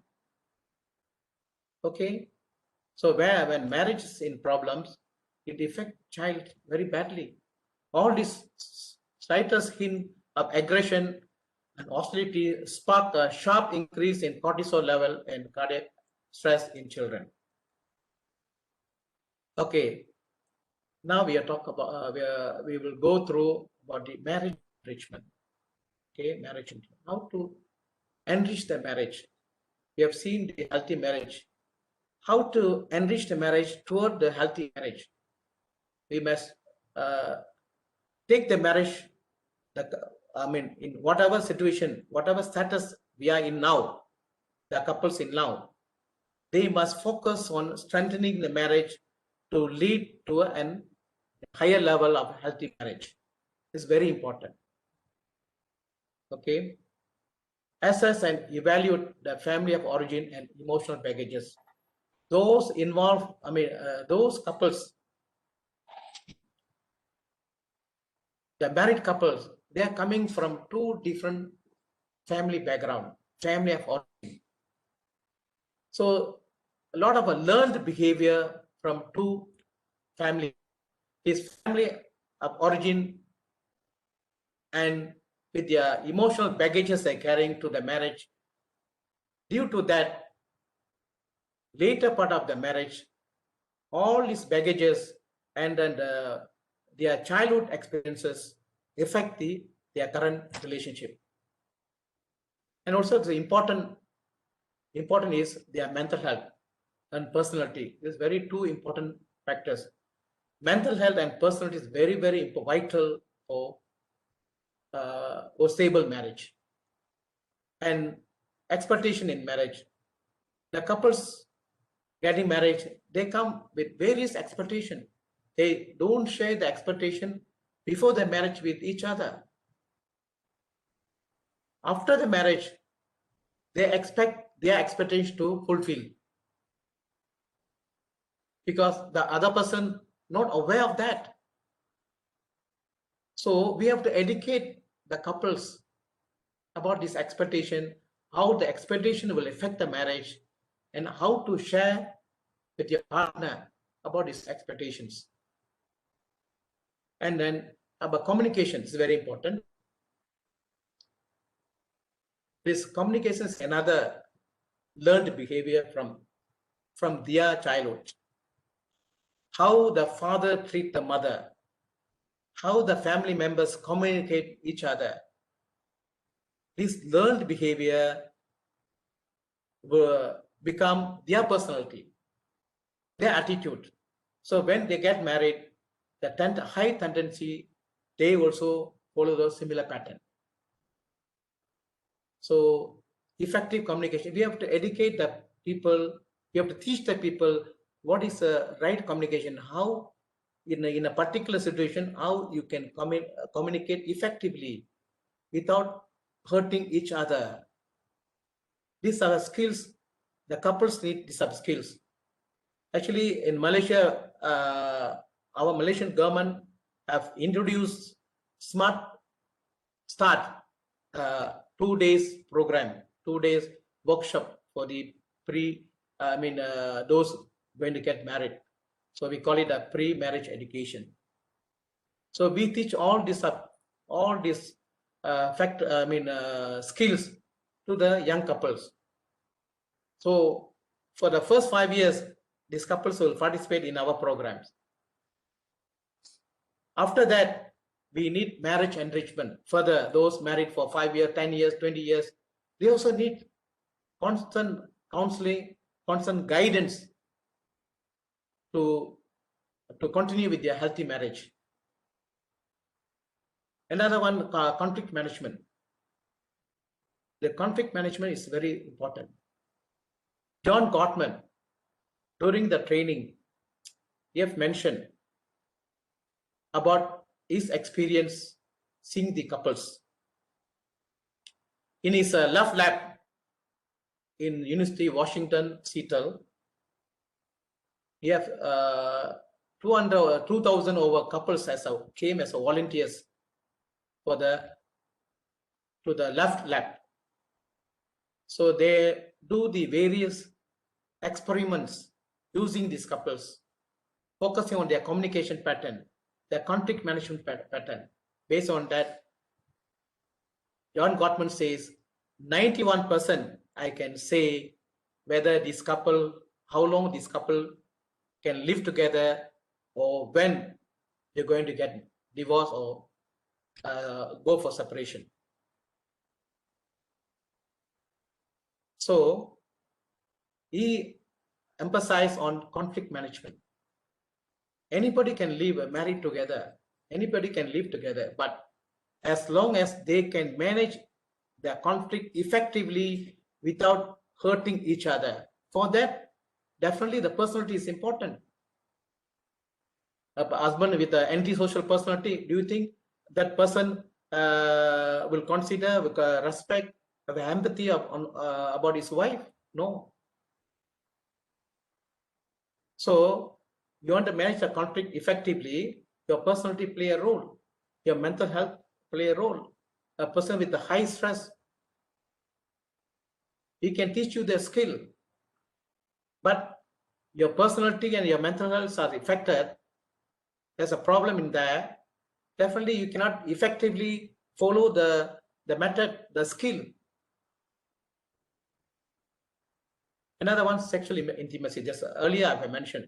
Okay, so when marriage is in problems, it affects child very badly. All this slightest hint of aggression and hostility spark a sharp increase in cortisol level and cardiac stress in children. Okay, now we are talking about we will go through about the marriage enrichment. Okay, marriage, how to enrich the marriage. We have seen the healthy marriage. How to enrich the marriage toward the healthy marriage. We must take the marriage, in whatever situation, whatever status we are in now, the couples in now, they must focus on strengthening the marriage to lead to a higher level of healthy marriage. It's very important. Okay. Assess and evaluate the family of origin and emotional baggages. Those involved, those couples, the married couples, they are coming from two different family background, family of origin. So a lot of a learned behavior from two family, his family of origin and with their emotional baggages they're carrying to the marriage. Due to that, later part of the marriage, all these baggages and then their childhood experiences affect their current relationship. And also the important is their mental health and personality. These very two important factors. Mental health and personality is very, very vital for stable marriage. And expectation in marriage. The couples getting married, they come with various expectations. They don't share the expectation before the marriage with each other. After the marriage, they expect their expectations to fulfill, because the other person not aware of that. So we have to educate the couples about this expectation, how the expectation will affect the marriage, and how to share with your partner about these expectations. And then about communication is very important. This communication is another learned behavior from their childhood. How the father treats the mother, how the family members communicate each other. This learned behavior will become their personality, their attitude. So when they get married, the high tendency, they also follow the similar pattern. So effective communication, we have to educate the people, we have to teach the people what is the right communication, how in a particular situation, how you can communicate effectively without hurting each other. These are skills, the couples need these skills. Actually, in Malaysia, our Malaysian government have introduced Smart Start 2 days program, 2 days workshop for the those going to get married. So we call it a pre-marriage education. So we teach all these skills to the young couples. So for the first 5 years, these couples will participate in our programs. After that, we need marriage enrichment. Further, those married for 5 years, 10 years, 20 years, they also need constant counseling, constant guidance to continue with their healthy marriage. Another one, conflict management. The conflict management is very important. John Gottman, during the training, he have mentioned about his experience seeing the couples. In his love lab in University of Washington, Seattle, he have 2,000 over couples came as volunteers for to the left lab. So they do the various experiments using these couples, focusing on their communication pattern, their conflict management pattern. Based on that, John Gottman says 91% I can say whether this couple, how long this couple can live together, or when they're going to get divorced or go for separation. So he emphasized on conflict management. Anybody can live married together, anybody can live together, but as long as they can manage their conflict effectively without hurting each other. For that, definitely the personality is important. A husband with an antisocial personality, do you think that person will consider with respect, have empathy about his wife? No. So you want to manage the conflict effectively, your personality play a role, your mental health play a role. A person with the high stress, he can teach you the skill, but your personality and your mental health are affected. There's a problem in there. Definitely you cannot effectively follow the method, the skill. Another one, sexual intimacy. Just earlier I mentioned,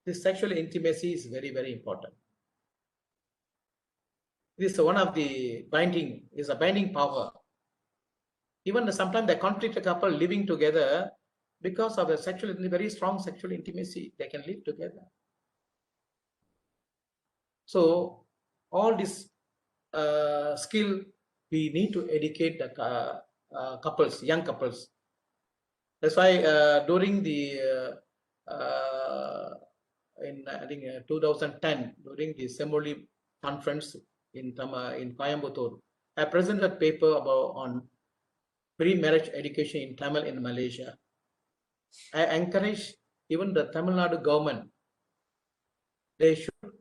this sexual intimacy is very, very important. This is one of the binding, is a binding power. Even sometimes the conflict couple living together, because of the very strong sexual intimacy, they can live together. So all this skill, we need to educate the couples, young couples. That's why during the in I think 2010, during the Semoli conference in Coimbatore, I presented a paper on pre-marriage education in Tamil in Malaysia. I encourage even the Tamil Nadu government, they should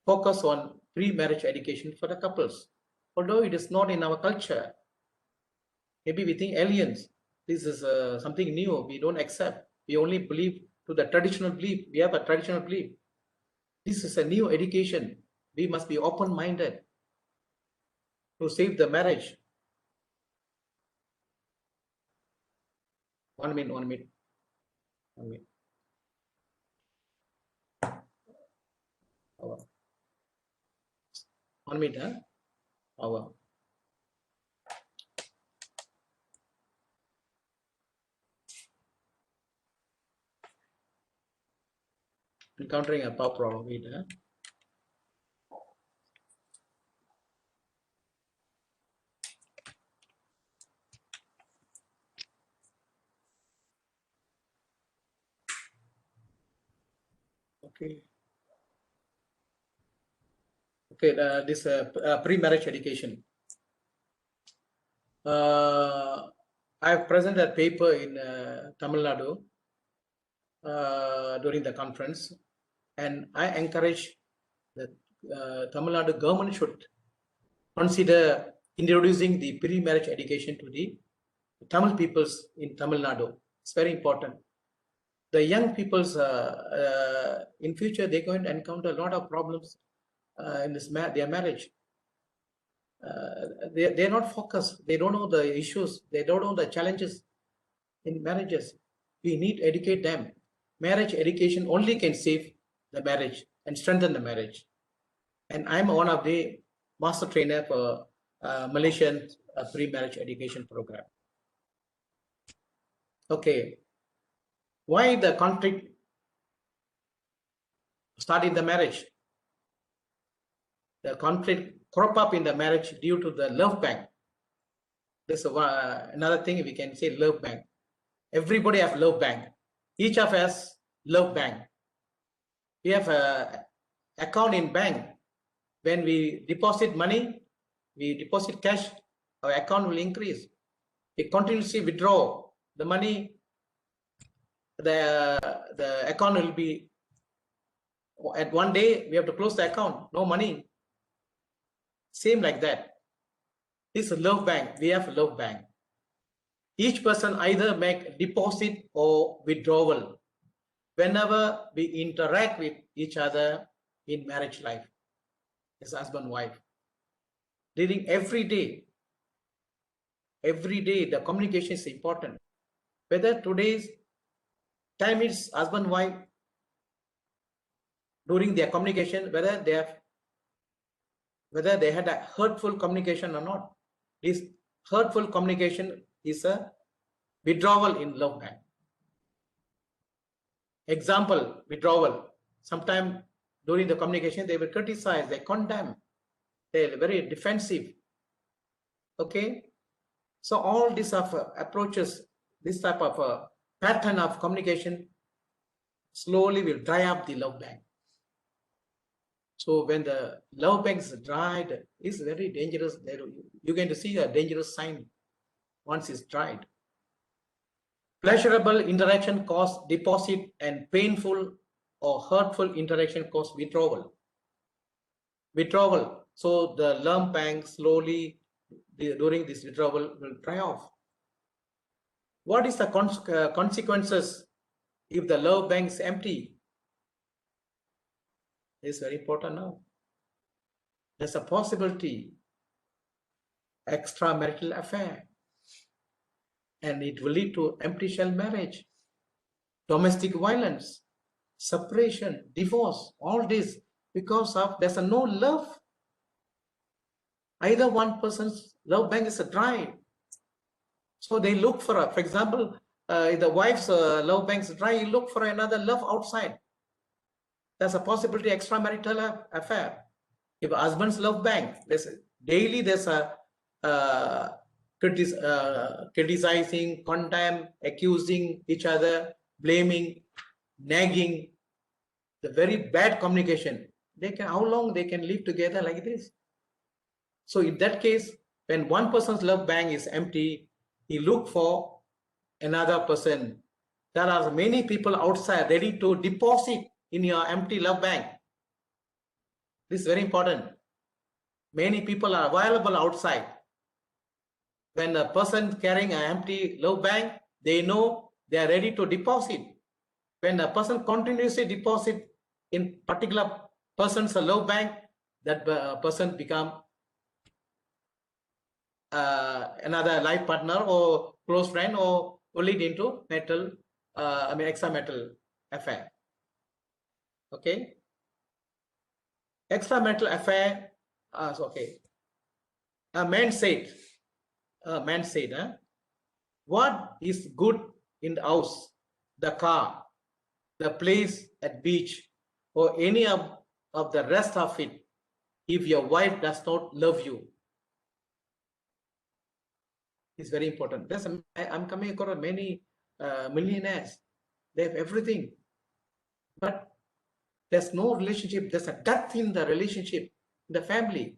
focus on pre-marriage education for the couples. Although it is not in our culture, maybe we think aliens, this is something new, we don't accept. We only believe to the traditional belief. We have a traditional belief. This is a new education. We must be open-minded to save the marriage. 1 minute, 1 minute. 1 minute. Power. 1 minute, huh? Power. encountering a power problem. Wait, huh? Okay. Okay, this pre-marriage education. I have presented a paper in Tamil Nadu during the conference, and I encourage that Tamil Nadu government should consider introducing the pre-marriage education to the Tamil peoples in Tamil Nadu. It's very important. The young peoples in future, they're going to encounter a lot of problems in their marriage. They're not focused. They don't know the issues. They don't know the challenges in marriages. We need to educate them. Marriage education only can save the marriage and strengthen the marriage. And I'm one of the master trainer for Malaysian pre-marriage education program. Okay, why the conflict start in the marriage? The conflict crop up in the marriage due to the love bank. This is another thing we can say, love bank. Everybody have love bank. Each of us love bank. We have a account in bank. When we deposit money, we deposit cash, our account will increase. We continuously withdraw the money, the account will be, at one day we have to close the account, no money. Same like that. This is love bank. We have love bank. Each person either make deposit or withdrawal whenever we interact with each other in marriage life as husband wife. During every day the communication is important. Whether today's time is husband wife, during their communication, whether they had a hurtful communication or not. This hurtful communication is a withdrawal in love bank. Example, withdrawal. Sometime during the communication, they will criticize, they condemn, they're very defensive. Okay, so all these approaches, this type of pattern of communication slowly will dry up the love bank. So when the love bank is dried, it's very dangerous. You're going to see a dangerous sign once it's dried. Pleasurable interaction cause deposit, and painful or hurtful interaction cause withdrawal. Withdrawal. So the love bank slowly during this withdrawal will dry off. What is the consequences if the love bank is empty? It's very important now. There's a possibility extramarital affair, and it will lead to empty shell marriage, domestic violence, separation, divorce, all this because of there's no love. Either one person's love bank is dry. So they look for example, if the wife's love bank is dry, you look for another love outside. There's a possibility extramarital affair. If a husband's love bank, there's a criticizing, condemn, accusing each other, blaming, nagging, the very bad communication. How long they can live together like this? So in that case, when one person's love bank is empty, he look for another person. There are many people outside ready to deposit in your empty love bank. This is very important. Many people are available outside. When a person carrying an empty love bank, they know they are ready to deposit. When a person continuously deposit in particular person's love bank, that person become another life partner or close friend, or will lead into extramarital affair. Okay, extramarital affair. Okay, a man said, what is good in the house, the car, the place at beach, or any of the rest of it if your wife does not love you. It's very important. I'm coming across many millionaires. They have everything, but there's no relationship. There's a death in the relationship, in the family.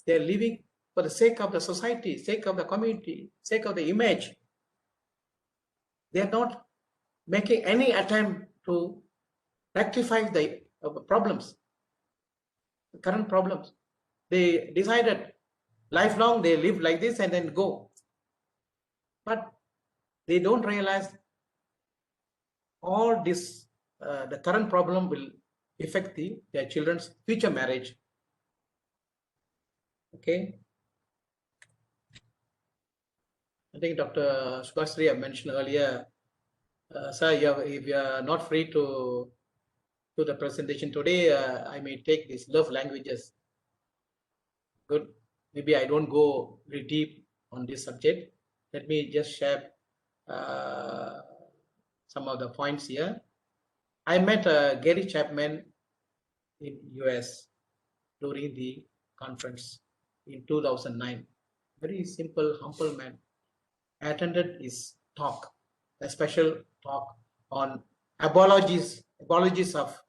They're living for the sake of the society, sake of the community, sake of the image. They're not making any attempt to rectify the problems, the current problems. They decided lifelong they live like this and then go. But they don't realize all this, the current problem will affect their children's future marriage. Okay. I think Dr. Subhasri have mentioned earlier, sir, if you are not free to do the presentation today, I may take these love languages. Good. Maybe I don't go very deep on this subject. Let me just share some of the points here. I met Gary Chapman in US during the conference in 2009. Very simple, humble man. I attended his talk, a special talk on apologies of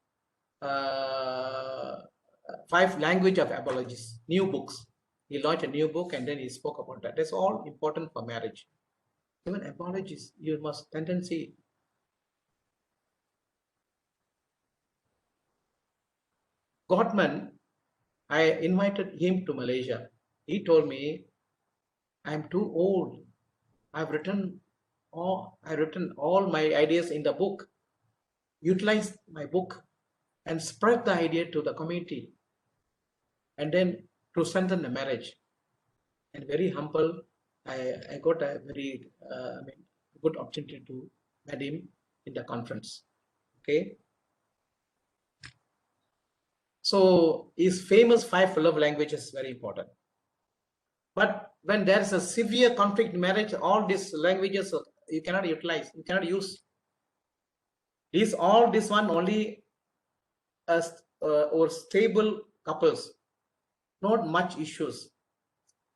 5 language of apologies, new books. He launched a new book and then he spoke about that. That's all important for marriage. Even apologies, you must tendency. Gottman, I invited him to Malaysia. He told me, I'm too old. I've written all my ideas in the book. Utilize my book and spread the idea to the community, and then to strengthen the marriage. And very humble, I got a very good opportunity to meet him in the conference. Okay. So his famous 5 love languages is very important. But when there is a severe conflict in marriage, all these languages you cannot utilize, you cannot use. All this one only as or stable couples, not much issues,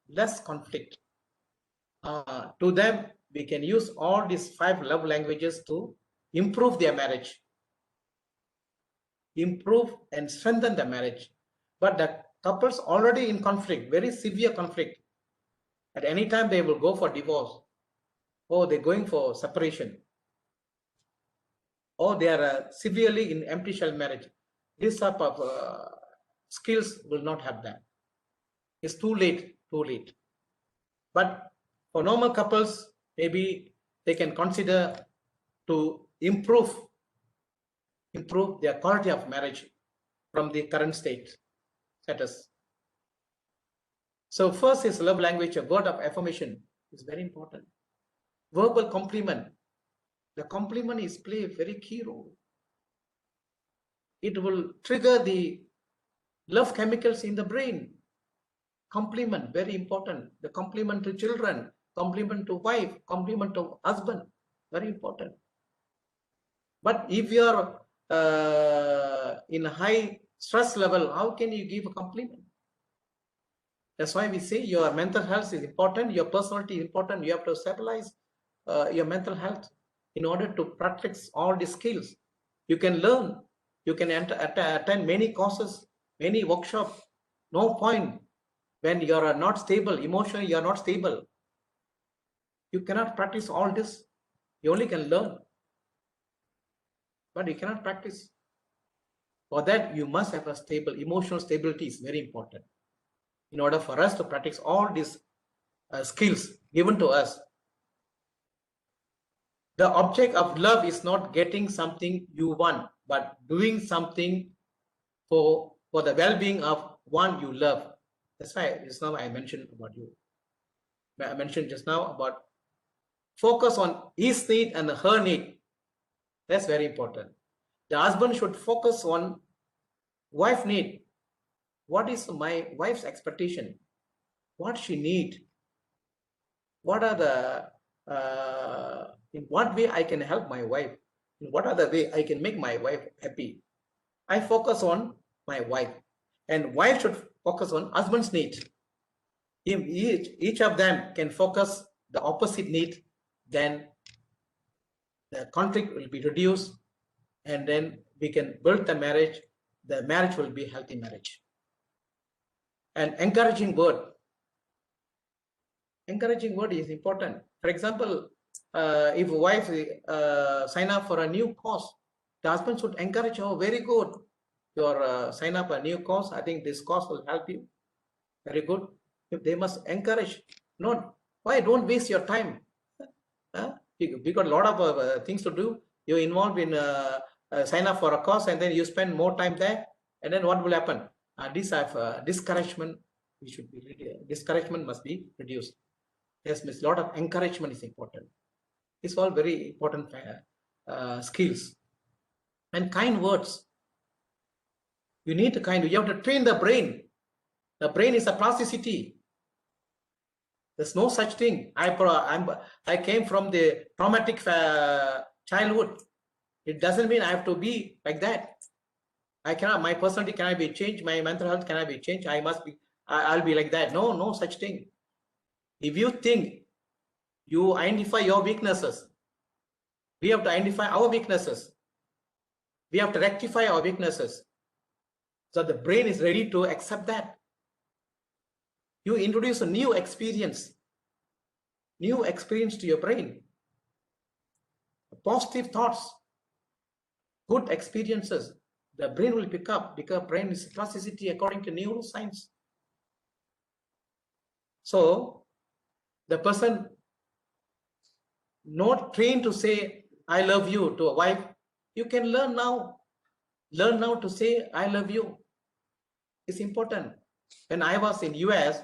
less conflict. To them, we can use all these 5 love languages to improve their marriage, improve and strengthen the marriage. But the couples already in conflict, very severe conflict, at any time they will go for divorce, or they're going for separation, or they are severely in empty shell marriage. This type of skills will not have that. It's too late. But for normal couples, maybe they can consider to improve their quality of marriage from the current status. So first is love language, a word of affirmation is very important. Verbal compliment. The compliment is play a very key role. It will trigger the love chemicals in the brain. Compliment, very important. The compliment to children, compliment to wife, compliment to husband, very important. But if you are in a high stress level, how can you give a compliment? That's why we say your mental health is important, your personality is important. You have to stabilize your mental health in order to practice all the skills. You can learn, you can attend many courses, many workshops. No point when you are not stable, emotionally you are not stable. You cannot practice all this. You only can learn, but you cannot practice. For that, you must have a stable, emotional stability is very important in order for us to practice all these skills given to us. The object of love is not getting something you want, but doing something for the well-being of one you love. That's why just now I mentioned about you. I mentioned just now about focus on his need and her need. That's very important. The husband should focus on wife need. What is my wife's expectation? What she need? What are the in what way I can help my wife? In what other way I can make my wife happy? I focus on my wife, and wife should focus on husband's need. If each of them can focus the opposite need, then the conflict will be reduced, and then we can build the marriage. The marriage will be a healthy marriage. And encouraging word is important. For example, if a wife sign up for a new course, the husband should encourage her. Very good, your sign up a new course. I think this course will help you. Very good. If they must encourage, not why don't waste your time. We got a lot of things to do. You're involved in sign up for a course, and then you spend more time there, and then what will happen? This discouragement. We should be discouragement must be reduced. Yes, miss. A lot of encouragement is important. It's all very important skills. And kind words. You need to you have to train the brain. The brain is a plasticity. There's no such thing. I came from the traumatic childhood. It doesn't mean I have to be like that. I cannot. My personality cannot be changed. My mental health cannot be changed. I'll be like that. No such thing. If you think you identify your weaknesses, we have to identify our weaknesses. We have to rectify our weaknesses. So the brain is ready to accept that. You introduce a new experience to your brain. Positive thoughts, good experiences, the brain will pick up because brain is plasticity according to neuroscience. So the person not trained to say I love you to a wife, you can learn now. Learn now to say I love you. It's important. When I was in US,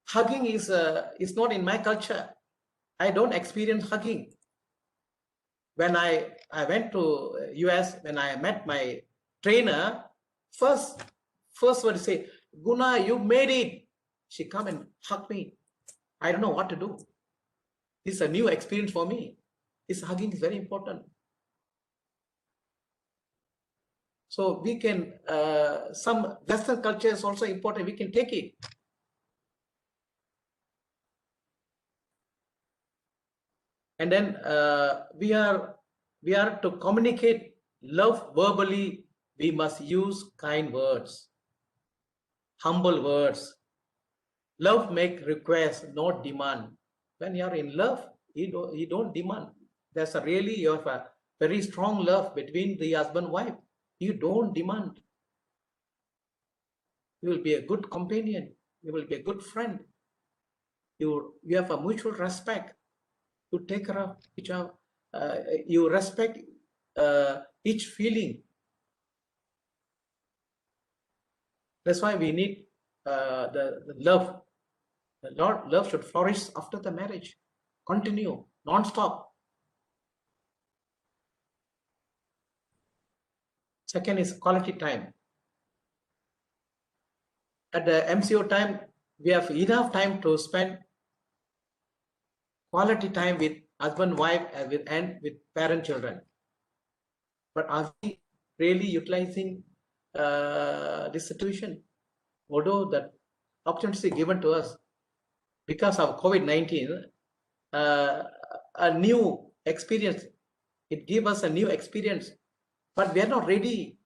hugging is not in my culture. I don't experience hugging. When I went to US, when I met my trainer, first word say, Guna, you made it. She come and hug me. I don't know what to do. This is a new experience for me. This hugging is very important. So we can, some Western culture is also important. We can take it. And then we are to communicate love verbally. We must use kind words, humble words. Love make request, not demand. When you are in love, you don't demand. There's you have a very strong love between the husband and wife. You don't demand. You will be a good companion. You will be a good friend. You have a mutual respect. You take care of each other. You respect each feeling. That's why we need the love. The love should flourish after the marriage. Continue, non-stop. Second is quality time. At the MCO time, we have enough time to spend quality time with husband, wife, and with parent, children. But are we really utilizing this situation? Although the opportunity given to us because of COVID-19, a new experience, it gave us a new experience, but we are not ready.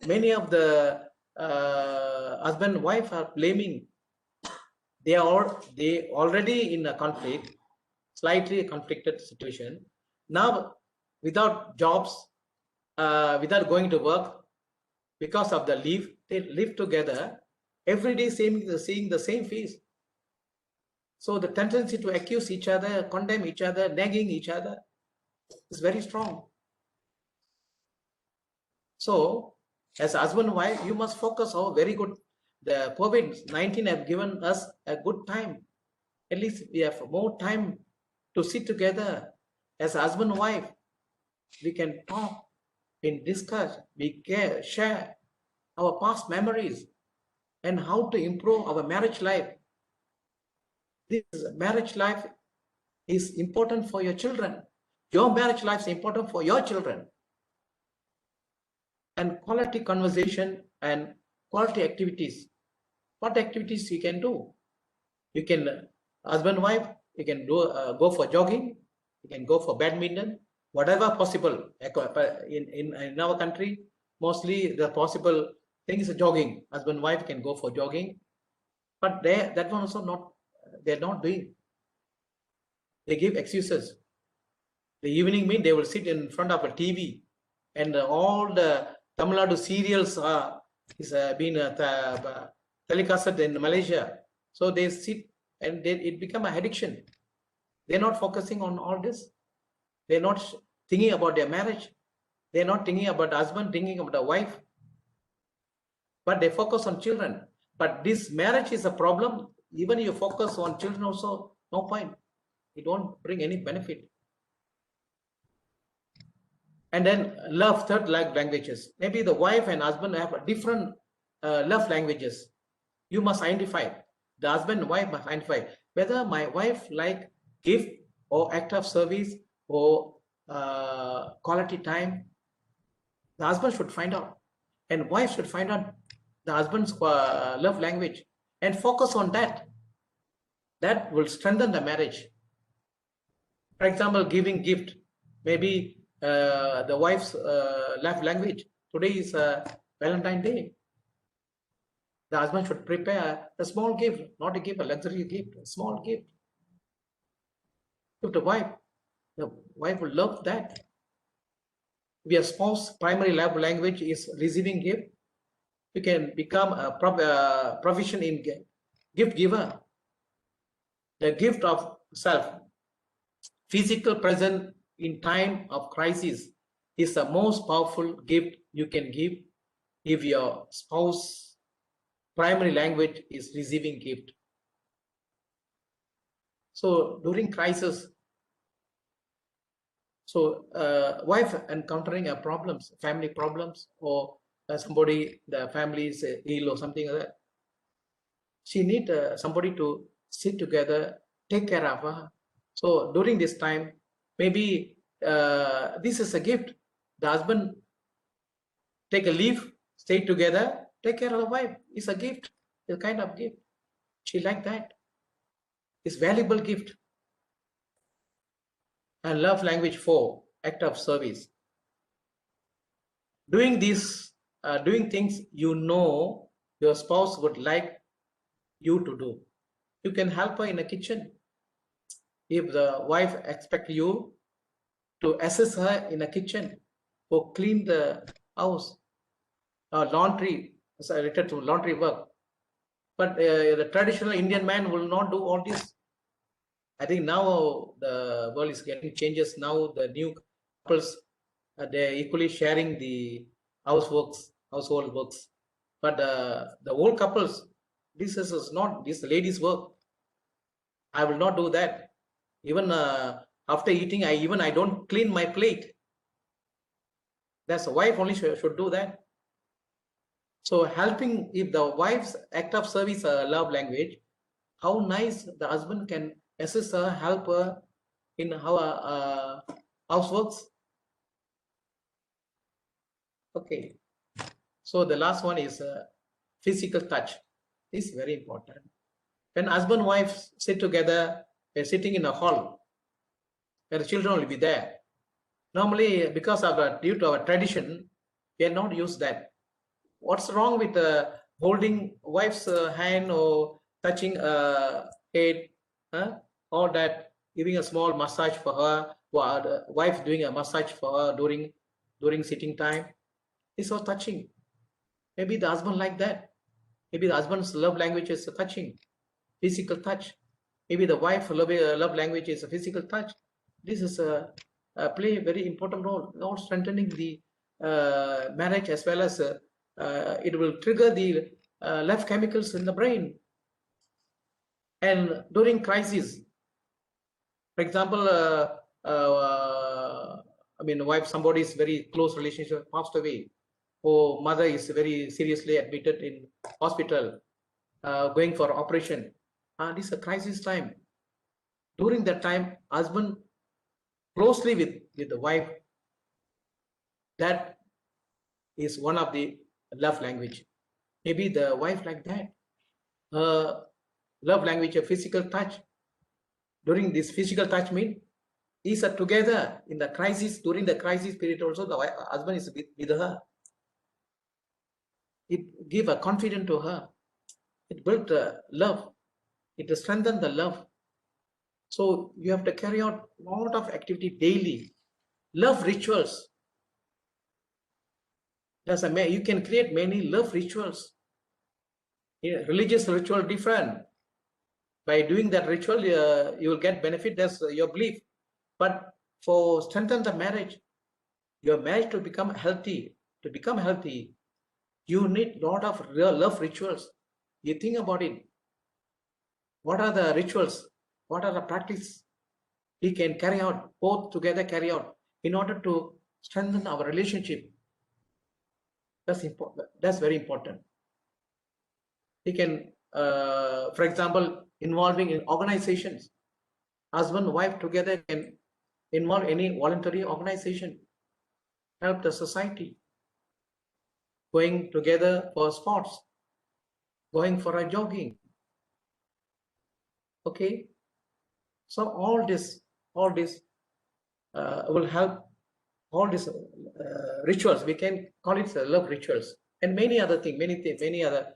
Many of the husband and wife are blaming. They already in a conflict, slightly conflicted situation. Now, without jobs, without going to work, because of the leave, they live together every day, seeing the same face. So the tendency to accuse each other, condemn each other, nagging each other is very strong. So, as husband and wife, you must focus on very good. The COVID-19 have given us a good time. At least we have more time to sit together as husband and wife. We can talk, discuss, we can share our past memories and how to improve our marriage life. This marriage life is important for your children. Your marriage life is important for your children. and quality conversation and quality activities. What activities you can do? You can husband wife. You can do go for jogging. You can go for badminton. Whatever possible in our country, mostly the possible thing is jogging. Husband wife can go for jogging, but that one also not they're not doing. They give excuses. The evening mean they will sit in front of a TV, and all the Tamil Nadu serials is being telecasted in Malaysia. So they sit and it become an addiction. They're not focusing on all this. They're not thinking about their marriage. They're not thinking about the husband, thinking about the wife. But they focus on children. But this marriage is a problem. Even you focus on children also, no point. It won't bring any benefit. And then love, third languages. Maybe the wife and husband have different love languages. You must identify. The husband and wife must identify whether my wife like gift or act of service or quality time. The husband should find out, and wife should find out the husband's love language and focus on that. That will strengthen the marriage. For example, giving gift. Maybe the wife's love language. Today is Valentine's Day. The husband should prepare a small gift, not to give a luxury gift, a small gift. Give the wife will love that. If your spouse primary love language is receiving gift, you can become a provision in gift giver. The gift of self, physical presence in time of crisis, is the most powerful gift you can give if your spouse primary language is receiving gift. So during crisis, so wife encountering a problems, family problems, or somebody, the family is ill or something like that, she need somebody to sit together, take care of her. So during this time, maybe this is a gift. The husband take a leave, stay together, take care of the wife. It's a gift, a kind of gift. She like that. It's valuable gift. And love language 4, act of service. Doing this, doing things you know your spouse would like you to do. You can help her in the kitchen. If the wife expect you to assist her in the kitchen or clean the house, laundry, related to laundry work. But the traditional Indian man will not do all this. I think now the world is getting changes. Now the new couples, they're equally sharing the household works. But the old couples, this is not this ladies' work. I will not do that. Even after eating, I don't clean my plate. That's a wife only should do that. So helping, if the wife's act of service love language, how nice the husband can assist her, help her in how house works. Okay. So the last one is physical touch. This is very important. When husband and wife sit together, they're sitting in a hall, where the children will be there. Normally, because of due to our tradition, we are not used that. What's wrong with holding wife's hand or touching head, or that giving a small massage for her, or the wife doing a massage for her during sitting time? It's so touching. Maybe the husband like that. Maybe the husband's love language is touching, physical touch. Maybe the wife love language is a physical touch. This is play a very important role, not strengthening the marriage, as well as it will trigger the love chemicals in the brain. And during crisis, for example, I mean, wife, somebody is very close relationship passed away, or mother is very seriously admitted in hospital, going for operation. This is a crisis time. During that time, husband closely with the wife, that is one of the love language. Maybe the wife like that. Love language of physical touch. During this physical touch mean is together in the crisis, during the crisis period also the husband is with her. It give a confidence to her. It built love. It strengthened the love. So you have to carry out a lot of activity daily. Love rituals. You can create many love rituals. Religious ritual different. By doing that ritual, you will get benefit. That's your belief. But for strengthen the marriage, your marriage to become healthy, you need a lot of real love rituals. You think about it. What are the rituals? What are the practices we can carry out, both together carry out in order to strengthen our relationship? That's important. That's very important. We can, for example, involving in organizations. Husband, wife together can involve any voluntary organization, help the society, going together for sports, going for a jogging. Okay, so all this will help. All these rituals, we can call it love rituals, and many other things, many other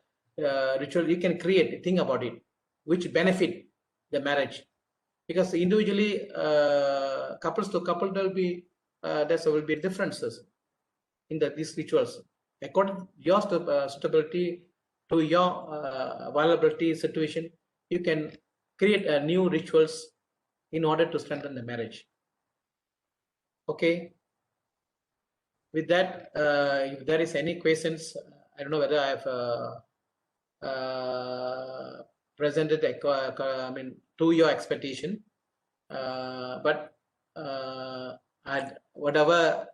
rituals you can create. Think about it, which benefit the marriage, because individually couples to couple there will be differences in these rituals according to your suitability to your vulnerability situation. You can create new rituals in order to strengthen the marriage. Okay, with that, if there is any questions, I don't know whether I have presented to your expectation, but whatever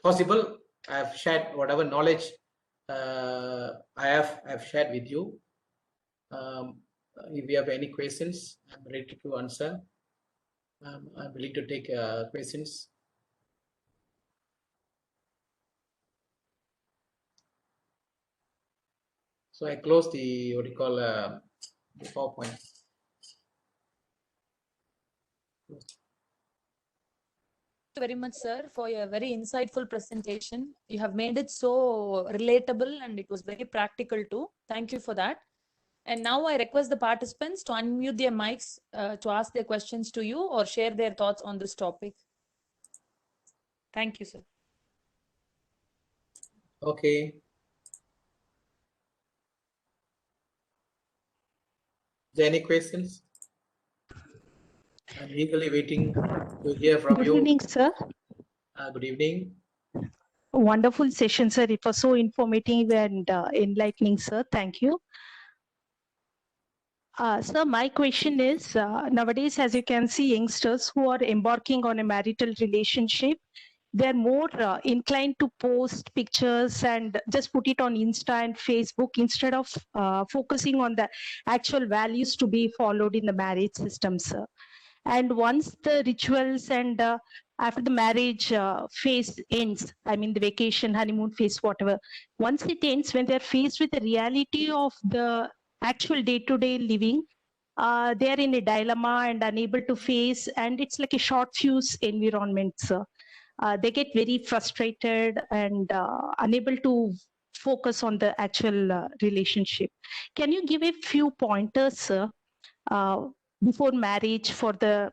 possible, I have shared whatever knowledge I have shared with you. If you have any questions, I'm ready to answer. I'm willing to take questions. So I close the the PowerPoint. Thank you very much, sir, for your very insightful presentation. You have made it so relatable and it was very practical too. Thank you for that. And now I request the participants to unmute their mics to ask their questions to you or share their thoughts on this topic. Thank you, sir. Okay. Is there any questions? I'm eagerly waiting to hear from you. Good evening, sir. Good evening. Wonderful session, sir. It was so informative and enlightening, sir. Thank you. Sir, my question is, nowadays, as you can see, youngsters who are embarking on a marital relationship, they're more inclined to post pictures and just put it on Insta and Facebook instead of focusing on the actual values to be followed in the marriage system, sir. And once the rituals and after the marriage phase ends, I mean the vacation, honeymoon phase, whatever, once it ends, when they're faced with the reality of the actual day-to-day living, they're in a dilemma and unable to face, and it's like a short fuse environment, sir. They get very frustrated and unable to focus on the actual relationship. Can you give a few pointers, sir, before marriage for the,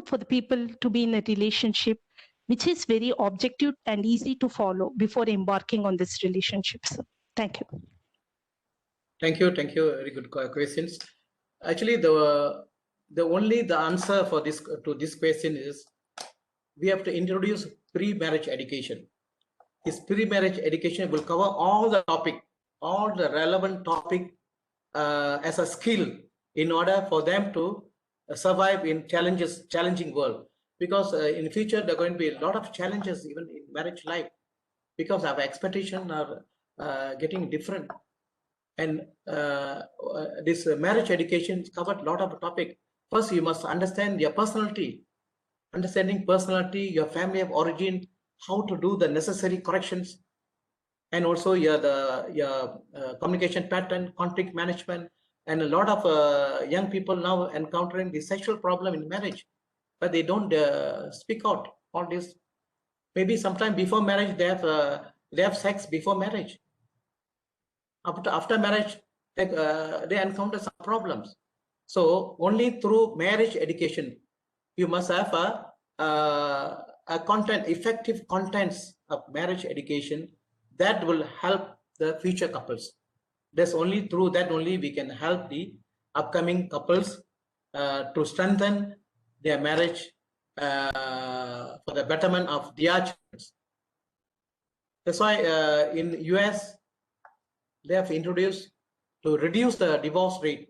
for the people to be in a relationship, which is very objective and easy to follow before embarking on this relationship, sir? Thank you. Thank you. Thank you. Very good questions. Actually, the answer for this to this question is we have to introduce pre-marriage education. This pre-marriage education will cover all the topic, all the relevant topic as a skill in order for them to survive in challenging world. Because in future there are going to be a lot of challenges even in marriage life, because our expectations are getting different. And this marriage education covered a lot of topic. First, you must understand your personality. Understanding personality, your family of origin, how to do the necessary corrections, and also your communication pattern, conflict management, and a lot of young people now encountering the sexual problem in marriage, but they don't speak out. All this, maybe sometime before marriage they have sex before marriage. After marriage they encounter some problems. So only through marriage education you must have a content, effective contents of marriage education that will help the future couples. That's only through that only we can help the upcoming couples to strengthen their marriage for the betterment of their children. That's why in US they have introduced to reduce the divorce rate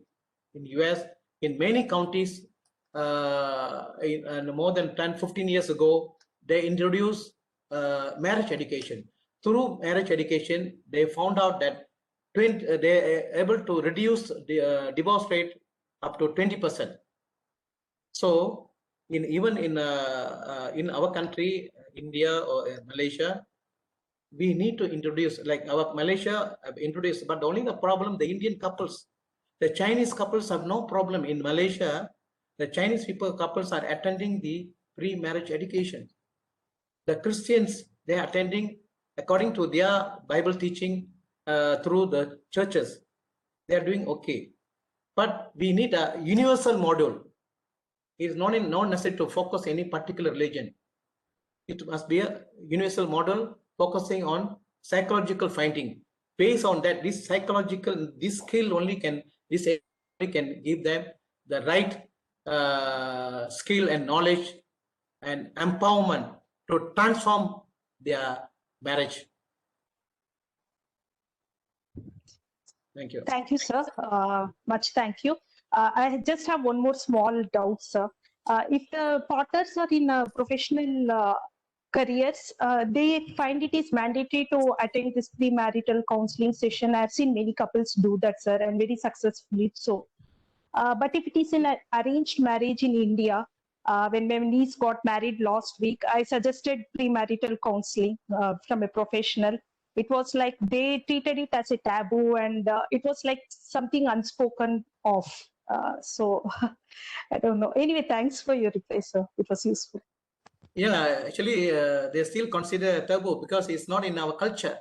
in US. In many counties, more than 10-15 years ago, they introduced marriage education. Through marriage education, they found out that they are able to reduce the divorce rate up to 20%. So even in our country, India or Malaysia, we need to introduce, like our Malaysia have introduced, but only the problem, the Indian couples, the Chinese couples have no problem. In Malaysia, the Chinese couples are attending the pre-marriage education. The Christians, they are attending according to their Bible teaching through the churches. They are doing okay. But we need a universal model. It is not necessary to focus any particular religion. It must be a universal model focusing on psychological finding. Based on that, this skill only can give them the right skill and knowledge and empowerment to transform their marriage. Thank you. Thank you, sir. Much thank you. I just have one more small doubt, sir. If the partners are in professional careers, they find it is mandatory to attend this premarital counseling session. I've seen many couples do that, sir, and very successfully so. But if it is in an arranged marriage in India, when my niece got married last week, I suggested premarital counseling from a professional. It was like they treated it as a taboo, and it was like something unspoken of. So I don't know. Anyway, thanks for your reply, sir. It was useful. Yeah, actually, they still consider taboo because it's not in our culture.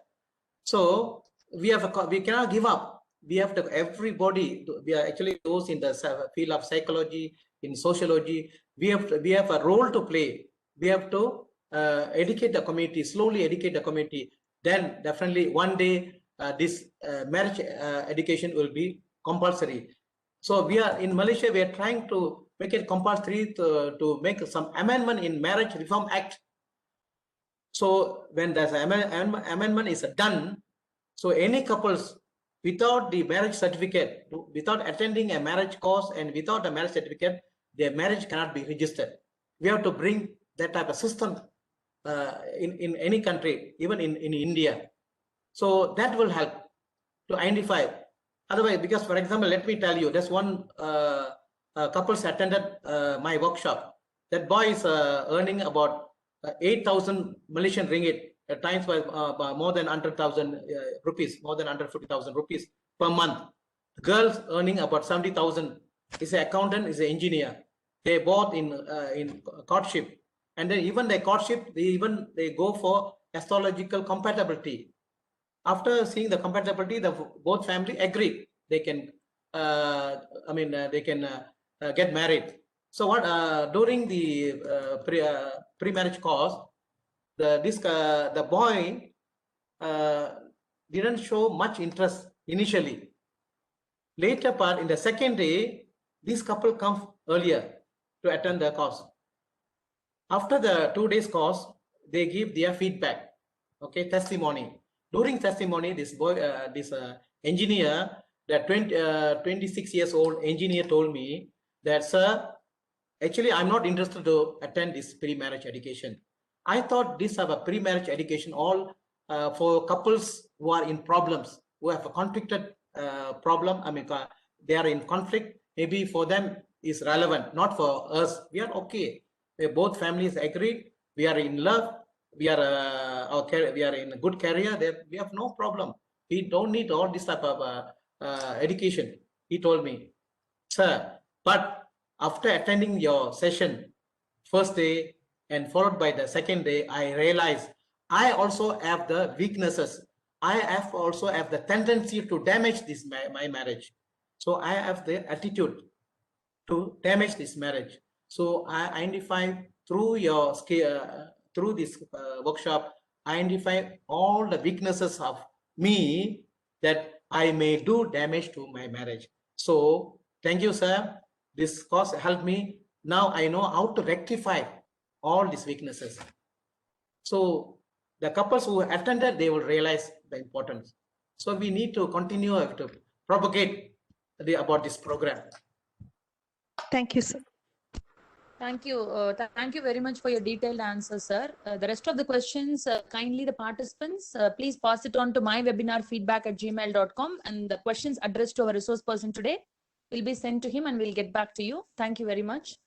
So we cannot give up. We have to, everybody, we are actually those in the field of psychology, in sociology, we have a role to play. We have to educate the community, slowly educate the community. Then definitely one day this marriage education will be compulsory. So we are in Malaysia, we are trying to make it compulsory to make some amendment in Marriage Reform Act. So when the amendment is done, so any couples without the marriage certificate, without attending a marriage course and without a marriage certificate, their marriage cannot be registered. We have to bring that type of system in any country, even in India. So that will help to identify. Otherwise, because for example, let me tell you, there's one couples attended my workshop. That boy is earning about 8,000 Malaysian ringgit, at times by more than 100,000 rupees, more than 150,000 rupees per month. The girls earning about 70,000. Is an accountant, is an engineer. They both in courtship, and then even the courtship, they go for astrological compatibility. After seeing the compatibility, both family agree they can. They can get married. So what during the pre-marriage course, the boy didn't show much interest initially. Later part, in the second day, this couple comes earlier to attend the course. After the 2 days course, they give their feedback, okay, testimony. During testimony, this boy, this engineer, that 26 years old engineer told me that, sir, actually, I'm not interested to attend this pre-marriage education. I thought this have a pre-marriage education all for couples who are in problems, who have a conflicted problem. I mean, they are in conflict. Maybe for them is relevant, not for us. We are okay. Both families agreed. We are in love. we are we are in a good career, then we have no problem. We don't need all this type of education. He told me, sir, but after attending your session first day and followed by the second day, I realized I also have the weaknesses. I have also have the tendency to damage this my marriage. So I have the attitude to damage this marriage. So I identify through your through this workshop, I identify all the weaknesses of me that I may do damage to my marriage. So thank you, sir. This course helped me. Now I know how to rectify all these weaknesses. So the couples who attended, they will realize the importance. So we need to continue to propagate about this program. Thank you, sir. Thank you. Thank you very much for your detailed answer, sir. The rest of the questions, kindly the participants, please pass it on to mywebinarfeedback@gmail.com, and the questions addressed to our resource person today will be sent to him and we'll get back to you. Thank you very much.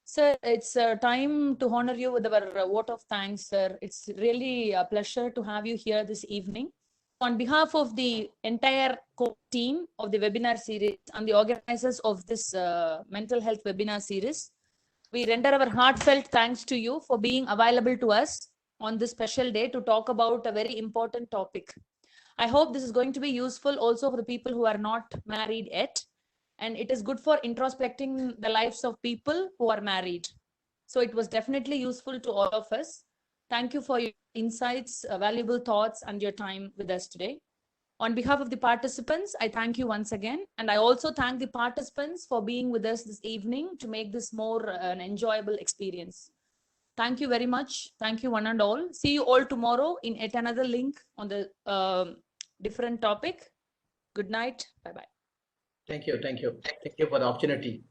Sir, it's time to honor you with our vote of thanks, sir. It's really a pleasure to have you here this evening. On behalf of the entire team of the webinar series and the organizers of this mental health webinar series, we render our heartfelt thanks to you for being available to us on this special day to talk about a very important topic. I hope this is going to be useful also for the people who are not married yet. And it is good for introspecting the lives of people who are married. So it was definitely useful to all of us. Thank you for your insights, valuable thoughts, and your time with us today. On behalf of the participants, I thank you once again. And I also thank the participants for being with us this evening to make this more an enjoyable experience. Thank you very much. Thank you one and all. See you all tomorrow in yet another link on the different topic. Good night. Bye-bye. Thank you. Thank you. Thank you for the opportunity.